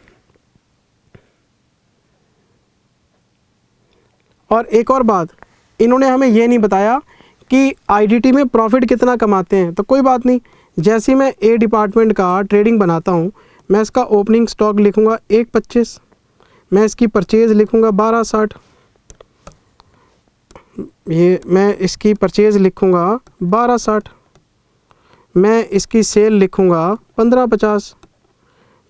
और एक और बात, इन्होंने हमें ये नहीं बताया कि आईडीटी में प्रॉफिट कितना कमाते हैं। तो कोई बात नहीं, जैसे मैं ए डिपार्टमेंट का ट्रेडिंग बनाता हूँ, मैं इसका ओपनिंग स्टॉक लिखूँगा 1.25, मैं इसकी परचेज़ लिखूँगा 12.60, ये मैं इसकी परचेज़ लिखूँगा 12.60, मैं इसकी सेल लिखूँगा 15.50,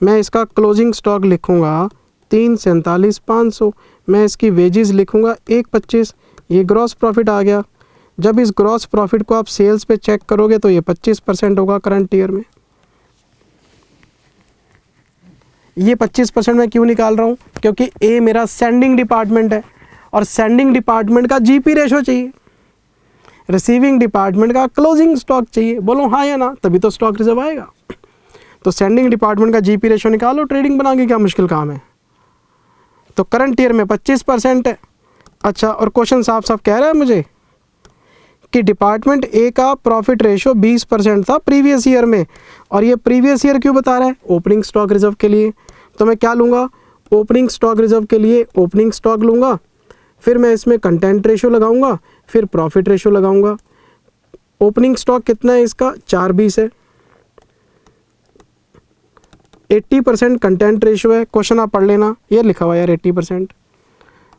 मैं इसका क्लोजिंग स्टॉक लिखूँगा 347,500, मैं इसकी वेजेस लिखूँगा 1.25। ये ग्रॉस प्रॉफिट आ गया। जब इस ग्रॉस प्रॉफिट को आप सेल्स पे चेक करोगे तो ये 25% होगा करंट ईयर में। ये 25% मैं क्यों निकाल रहा हूँ? क्योंकि ए मेरा सेंडिंग डिपार्टमेंट है और सेंडिंग डिपार्टमेंट का जीपी रेशो चाहिए, रिसीविंग डिपार्टमेंट का क्लोजिंग स्टॉक चाहिए। बोलो हाँ या ना, तभी तो स्टॉक रिजर्व आएगा। तो सेंडिंग डिपार्टमेंट का जीपी रेशो निकालो, ट्रेडिंग बना के क्या मुश्किल काम है। तो करंट ईयर में 25% है। अच्छा, और क्वेश्चन साफ साफ कह रहा है मुझे कि डिपार्टमेंट ए का प्रॉफिट रेशो 20% था प्रीवियस ईयर में, और ये प्रीवियस ईयर क्यों बता रहा है? ओपनिंग स्टॉक रिजर्व के लिए। तो मैं क्या लूँगा? ओपनिंग स्टॉक रिजर्व के लिए ओपनिंग स्टॉक लूँगा, फिर मैं इसमें कंटेंट रेशो लगाऊंगा, फिर प्रॉफिट रेशो लगाऊंगा। ओपनिंग स्टॉक कितना है इसका? 420 है। 80% कंटेंट रेशो है, क्वेश्चन आप पढ़ लेना, ये लिखा हुआ है यार 80%,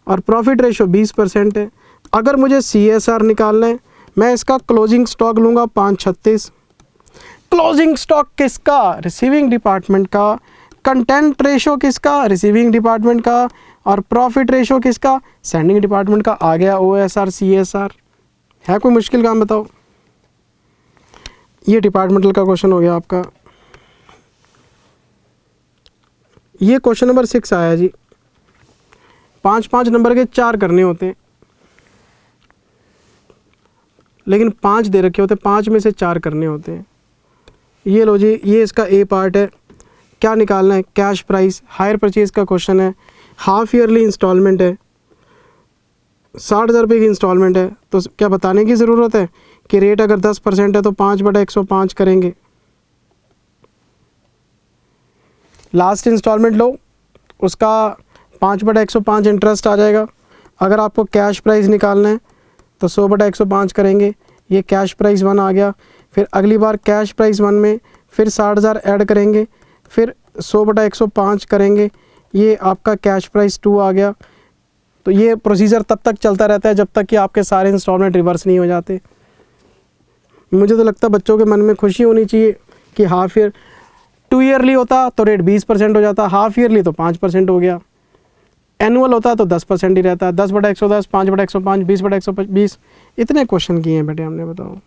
और प्रॉफिट रेशो 20% है। अगर मुझे CSR निकालना है, मैं इसका क्लोजिंग स्टॉक लूँगा 536। क्लोजिंग स्टॉक किसका? रिसीविंग डिपार्टमेंट का। कंटेंट रेशो किसका? रिसीविंग डिपार्टमेंट का। और प्रॉफिट रेशो किसका? सेंडिंग डिपार्टमेंट का। आ गया OSR CSR। है कोई मुश्किल काम? बताओ। ये डिपार्टमेंटल का क्वेश्चन हो गया आपका। ये क्वेश्चन नंबर 6 आया जी। 5-5 नंबर के 4 करने होते हैं, लेकिन 5 दे रखे होते हैं, 5 में से 4 करने होते हैं। ये लो जी, ये इसका ए पार्ट है। क्या निकालना है? Cash price. हायर परचेज का क्वेश्चन है, हाफ ईयरली इंस्टॉलमेंट है, 60,000 रुपये की इंस्टॉलमेंट है। तो क्या बताने की ज़रूरत है कि रेट अगर 10% है तो 5/105 करेंगे। लास्ट इंस्टॉलमेंट लो, उसका 5/105 इंटरेस्ट आ जाएगा। अगर आपको कैश प्राइस निकालना है तो 100/105 करेंगे। ये कैश प्राइस 1 आ गया। फिर अगली बार कैश प्राइस 1 में फिर 60,000 ऐड करेंगे, फिर 100/105 करेंगे। ये आपका कैश प्राइस 2 आ गया। तो ये प्रोसीजर तब तक चलता रहता है जब तक कि आपके सारे इंस्टॉलमेंट रिवर्स नहीं हो जाते। मुझे तो लगता है बच्चों के मन में खुशी होनी चाहिए कि हाफ ईयर 2 ईयरली होता तो रेट 20% हो जाता, हाफ ईयरली तो 5% हो गया, एनुअल होता तो 10% ही रहता। 10/110, 5/105, 20/120। इतने क्वेश्चन किए हैं बेटे हमने, बताओ।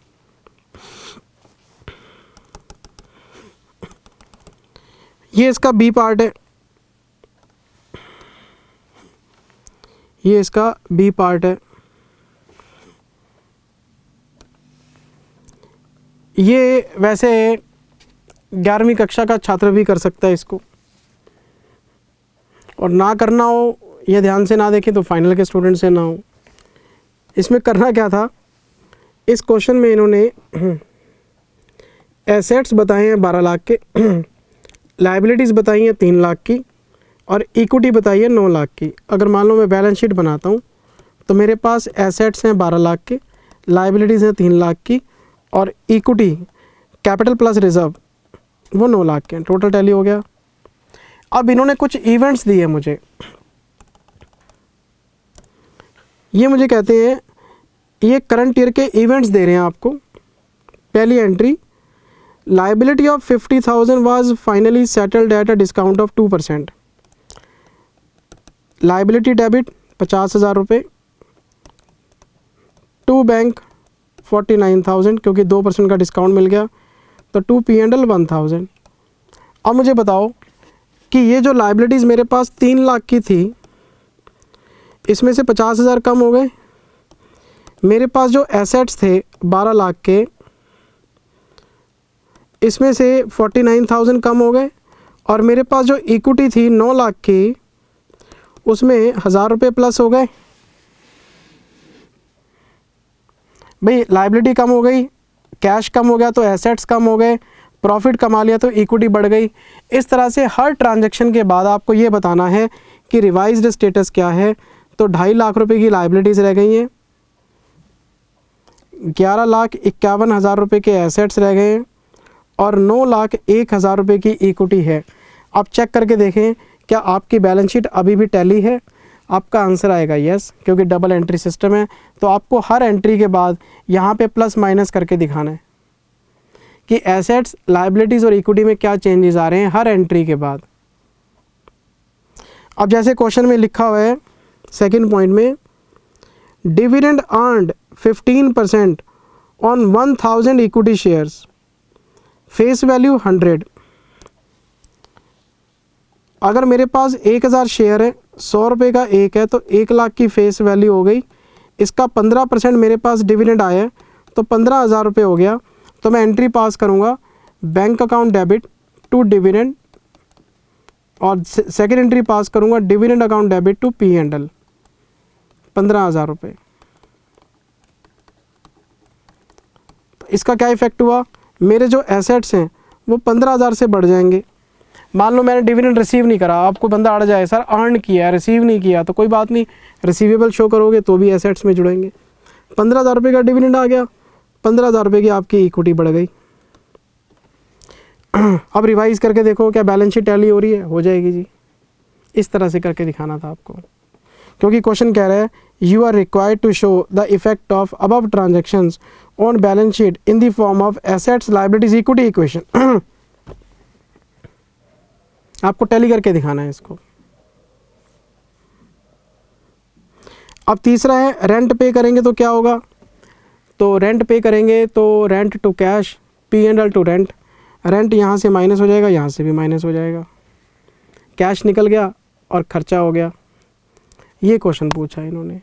ये इसका बी पार्ट है, ये इसका बी पार्ट है। ये वैसे 11वीं कक्षा का छात्र भी कर सकता है इसको, और ना करना हो ये ध्यान से ना देखें तो फाइनल के स्टूडेंट से ना हो। इसमें करना क्या था, इस क्वेश्चन में इन्होंने एसेट्स बताए हैं 12 लाख के, लाइबिलिटीज़ बताई हैं 3 लाख की, और इक्विटी बताई है 9 लाख की। अगर मान लो मैं बैलेंस शीट बनाता हूँ तो मेरे पास एसेट्स हैं 12 लाख के, लाइबिलिटीज़ हैं 3 लाख की, और इक्विटी कैपिटल प्लस रिजर्व वो 9 लाख के। टोटल टैली हो गया। अब इन्होंने कुछ इवेंट्स दिए मुझे। ये मुझे कहते हैं, ये करंट ईयर के इवेंट्स दे रहे हैं आपको। पहली entry, liability of 50,000 was finally settled at a discount of 2%। Liability debit 50,000 रुपये, टू बैंक 49,000 क्योंकि 2% का डिस्काउंट मिल गया, तो टू P&L 1,000। अब मुझे बताओ कि ये जो लाइबिलिटीज़ मेरे पास 3 लाख की थी, इसमें से 50,000 कम हो गए। मेरे पास जो एसेट्स थे 12 लाख के, इसमें से 49,000 कम हो गए, और मेरे पास जो इक्विटी थी 9 लाख की, उसमें 1,000 रुपये प्लस हो गए। भाई लाइबिलिटी कम हो गई, कैश कम हो गया तो एसेट्स कम हो गए, प्रॉफिट कमा लिया तो इक्विटी बढ़ गई। इस तरह से हर ट्रांजैक्शन के बाद आपको ये बताना है कि रिवाइज्ड स्टेटस क्या है। तो 2.5 लाख रुपए की लाइबिलिटीज़ रह गई हैं, 11,51,000 रुपये के एसेट्स रह गए हैं और 9,01,000 रुपये की इक्विटी है। आप चेक करके देखें क्या आपकी बैलेंस शीट अभी भी टैली है। आपका आंसर आएगा यस, क्योंकि डबल एंट्री सिस्टम है। तो आपको हर एंट्री के बाद यहाँ पे प्लस माइनस करके दिखाना है कि एसेट्स, लायबिलिटीज़ और इक्विटी में क्या चेंजेस आ रहे हैं हर एंट्री के बाद। अब जैसे क्वेश्चन में लिखा हुआ है सेकंड पॉइंट में, dividend earned 15% on 1000 equity shares, face value 100। अगर मेरे पास 1000 शेयर है, 100 रुपये का एक है, तो 1 लाख की फेस वैल्यू हो गई। इसका 15% मेरे पास डिविडेंड आया है तो 15,000 रुपये हो गया। तो मैं एंट्री पास करूँगा bank account debit to dividend, और सेकेंड एंट्री पास करूँगा dividend account debit to P&L 15,000 रुपये। इसका क्या इफेक्ट हुआ, मेरे जो एसेट्स हैं वो 15,000 से बढ़ जाएंगे। मान लो मैंने डिविडेंड रिसीव नहीं करा, आपको बंदा अड़ जाए, सर अर्न किया रिसीव नहीं किया, तो कोई बात नहीं, रिसीवेबल शो करोगे तो भी एसेट्स में जुड़ेंगे। 15,000 रुपये का डिविडेंड आ गया, 15,000 रुपये की आपकी इक्विटी बढ़ गई। अब रिवाइज करके देखो क्या बैलेंस शीट टैली हो रही है, हो जाएगी जी। इस तरह से करके दिखाना था आपको, क्योंकि क्वेश्चन कह रहा है you are required to show the effect of above transactions on balance sheet in the form of assets, liabilities, equity equation. आपको टैली करके दिखाना है इसको। अब तीसरा है रेंट पे करेंगे तो क्या होगा, तो रेंट पे करेंगे तो rent to cash, P&L to rent. Rent यहाँ से माइनस हो जाएगा, यहाँ से भी माइनस हो जाएगा, कैश निकल गया और खर्चा हो गया। ये क्वेश्चन पूछा इन्होंने।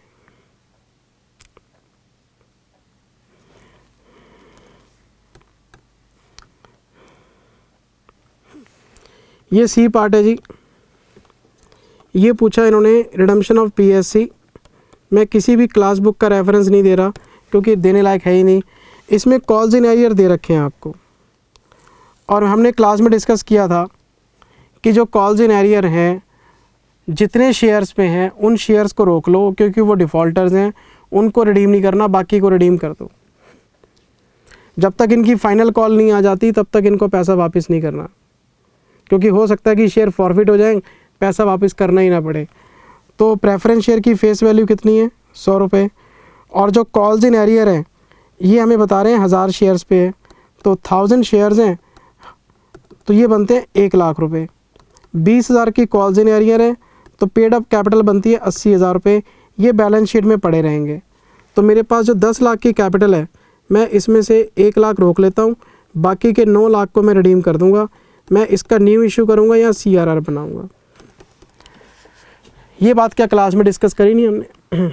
ये सी पार्ट है जी। ये पूछा इन्होंने रिडम्पशन ऑफ PSC। मैं किसी भी क्लास बुक का रेफरेंस नहीं दे रहा क्योंकि देने लायक है ही नहीं। इसमें कॉल्स इन एरियर दे रखे हैं आपको, और हमने क्लास में डिस्कस किया था कि जो कॉल्स इन एरियर हैं जितने शेयर्स पे हैं उन शेयर्स को रोक लो, क्योंकि वो डिफ़ॉल्टर्स हैं, उनको रिडीम नहीं करना, बाकी को रिडीम कर दो। जब तक इनकी फ़ाइनल कॉल नहीं आ जाती तब तक इनको पैसा वापस नहीं करना, क्योंकि हो सकता है कि शेयर फॉरफिट हो जाए, पैसा वापस करना ही ना पड़े। तो प्रेफरेंस शेयर की फेस वैल्यू कितनी है, 100 रुपये, और जो कॉल्स इन एरियर हैं ये हमें बता रहे हैं 1000 शेयर्स पे है, तो 1000 शेयर्स हैं तो ये बनते हैं 1 लाख रुपये। 20,000 की कॉल्स इन एरियर है तो पेड अप कैपिटल बनती है 80,000 रुपये। ये बैलेंस शीट में पड़े रहेंगे। तो मेरे पास जो 10 लाख की कैपिटल है, मैं इसमें से 1 लाख रोक लेता हूँ, बाकी के 9 लाख को मैं रिडीम कर दूँगा। मैं इसका न्यू इशू करूँगा या CRR बनाऊँगा। ये बात क्या क्लास में डिस्कस करी नहीं हमने।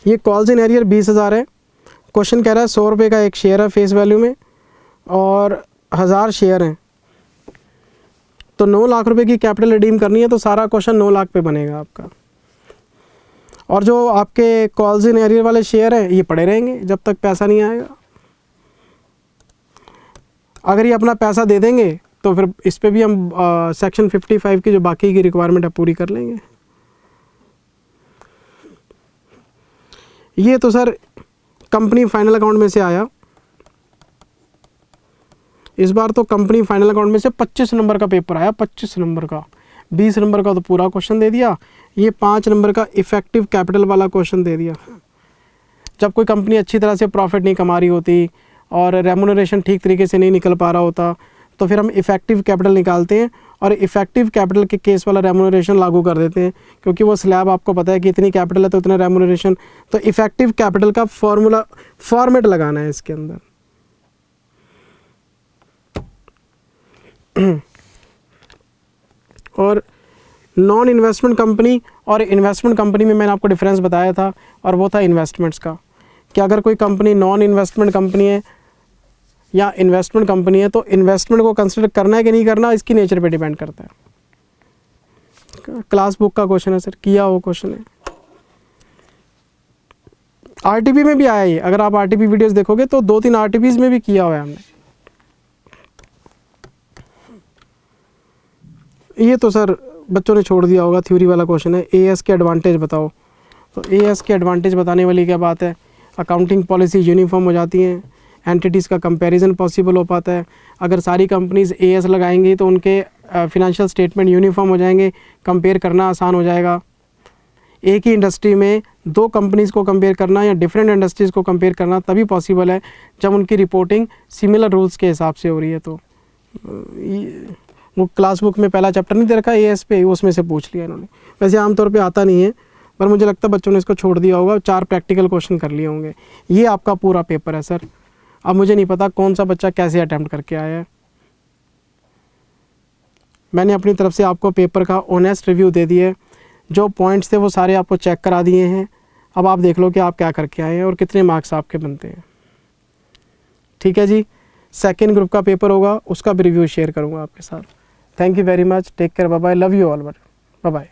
ये कॉल्स इन एरियर 20,000 है। क्वेश्चन कह रहा है 100 रुपये का एक शेयर है फेस वैल्यू में और 1000 शेयर हैं, तो 9 लाख रुपए की कैपिटल रिडीम करनी है, तो सारा क्वेश्चन 9 लाख पे बनेगा आपका। और जो आपके कॉल्स इन एरियर वाले शेयर हैं ये पड़े रहेंगे जब तक पैसा नहीं आएगा। अगर ये अपना पैसा दे देंगे तो फिर इस पे भी हम सेक्शन 55 की जो बाकी की रिक्वायरमेंट है पूरी कर लेंगे। ये तो सर कंपनी फाइनल अकाउंट में से आया। इस बार तो कंपनी फाइनल अकाउंट में से 25 नंबर का पेपर आया, 25 नंबर का। 20 नंबर का तो पूरा क्वेश्चन दे दिया, ये 5 नंबर का इफेक्टिव कैपिटल वाला क्वेश्चन दे दिया। जब कोई कंपनी अच्छी तरह से प्रॉफिट नहीं कमा रही होती और रेम्यूनरेशन ठीक तरीके से नहीं निकल पा रहा होता, तो फिर हम इफेक्टिव कैपिटल निकालते हैं और इफेक्टिव कैपिटल के केस वाला रेम्यूनरेशन लागू कर देते हैं, क्योंकि वो स्लैब आपको पता है कि इतनी कैपिटल है तो इतना रेम्यूनरेशन। तो इफेक्टिव कैपिटल का फॉर्मेट लगाना है इसके अंदर। और नॉन इन्वेस्टमेंट कंपनी और इन्वेस्टमेंट कंपनी में मैंने आपको डिफरेंस बताया था, और वो था इन्वेस्टमेंट्स का, कि अगर कोई कंपनी नॉन इन्वेस्टमेंट कंपनी है या इन्वेस्टमेंट कंपनी है तो इन्वेस्टमेंट को कंसिडर करना है कि नहीं करना इसकी नेचर पे डिपेंड करता है। क्लास बुक का क्वेश्चन है सर, किया वो क्वेश्चन है। RTP में भी आया ये, अगर आप RTP वीडियोस देखोगे तो 2-3 RTPs में भी किया हुआ है हमने। ये तो सर बच्चों ने छोड़ दिया होगा, थ्योरी वाला क्वेश्चन है, एएस के एडवांटेज बताओ। तो एएस के एडवांटेज बताने वाली क्या बात है, अकाउंटिंग पॉलिसी यूनिफॉर्म हो जाती हैं, एंटिटीज़ का कंपैरिजन पॉसिबल हो पाता है। अगर सारी कंपनीज एएस लगाएंगी तो उनके फिनेंशियल स्टेटमेंट यूनिफॉर्म हो जाएंगे, कंपेयर करना आसान हो जाएगा। एक ही इंडस्ट्री में दो कंपनीज़ को कंपेयर करना या डिफरेंट इंडस्ट्रीज़ को कंपेयर करना तभी पॉसिबल है जब उनकी रिपोर्टिंग सिमिलर रूल्स के हिसाब से हो रही है। तो वो क्लास बुक में पहला चैप्टर नहीं दे रखा एएस पे, उसमें से पूछ लिया इन्होंने। वैसे आमतौर पे आता नहीं है, पर मुझे लगता है बच्चों ने इसको छोड़ दिया होगा, 4 प्रैक्टिकल क्वेश्चन कर लिए होंगे। ये आपका पूरा पेपर है सर। अब मुझे नहीं पता कौन सा बच्चा कैसे अटैम्प्ट करके आया है। मैंने अपनी तरफ से आपको पेपर का ऑनेस्ट रिव्यू दे दिया है, जो पॉइंट्स थे वो सारे आपको चेक करा दिए हैं। अब आप देख लो कि आप क्या करके आए हैं और कितने मार्क्स आपके बनते हैं। ठीक है जी, सेकेंड ग्रुप का पेपर होगा, उसका भी रिव्यू शेयर करूँगा आपके साथ। Thank you very much, take care, bye bye, love you all, bye bye.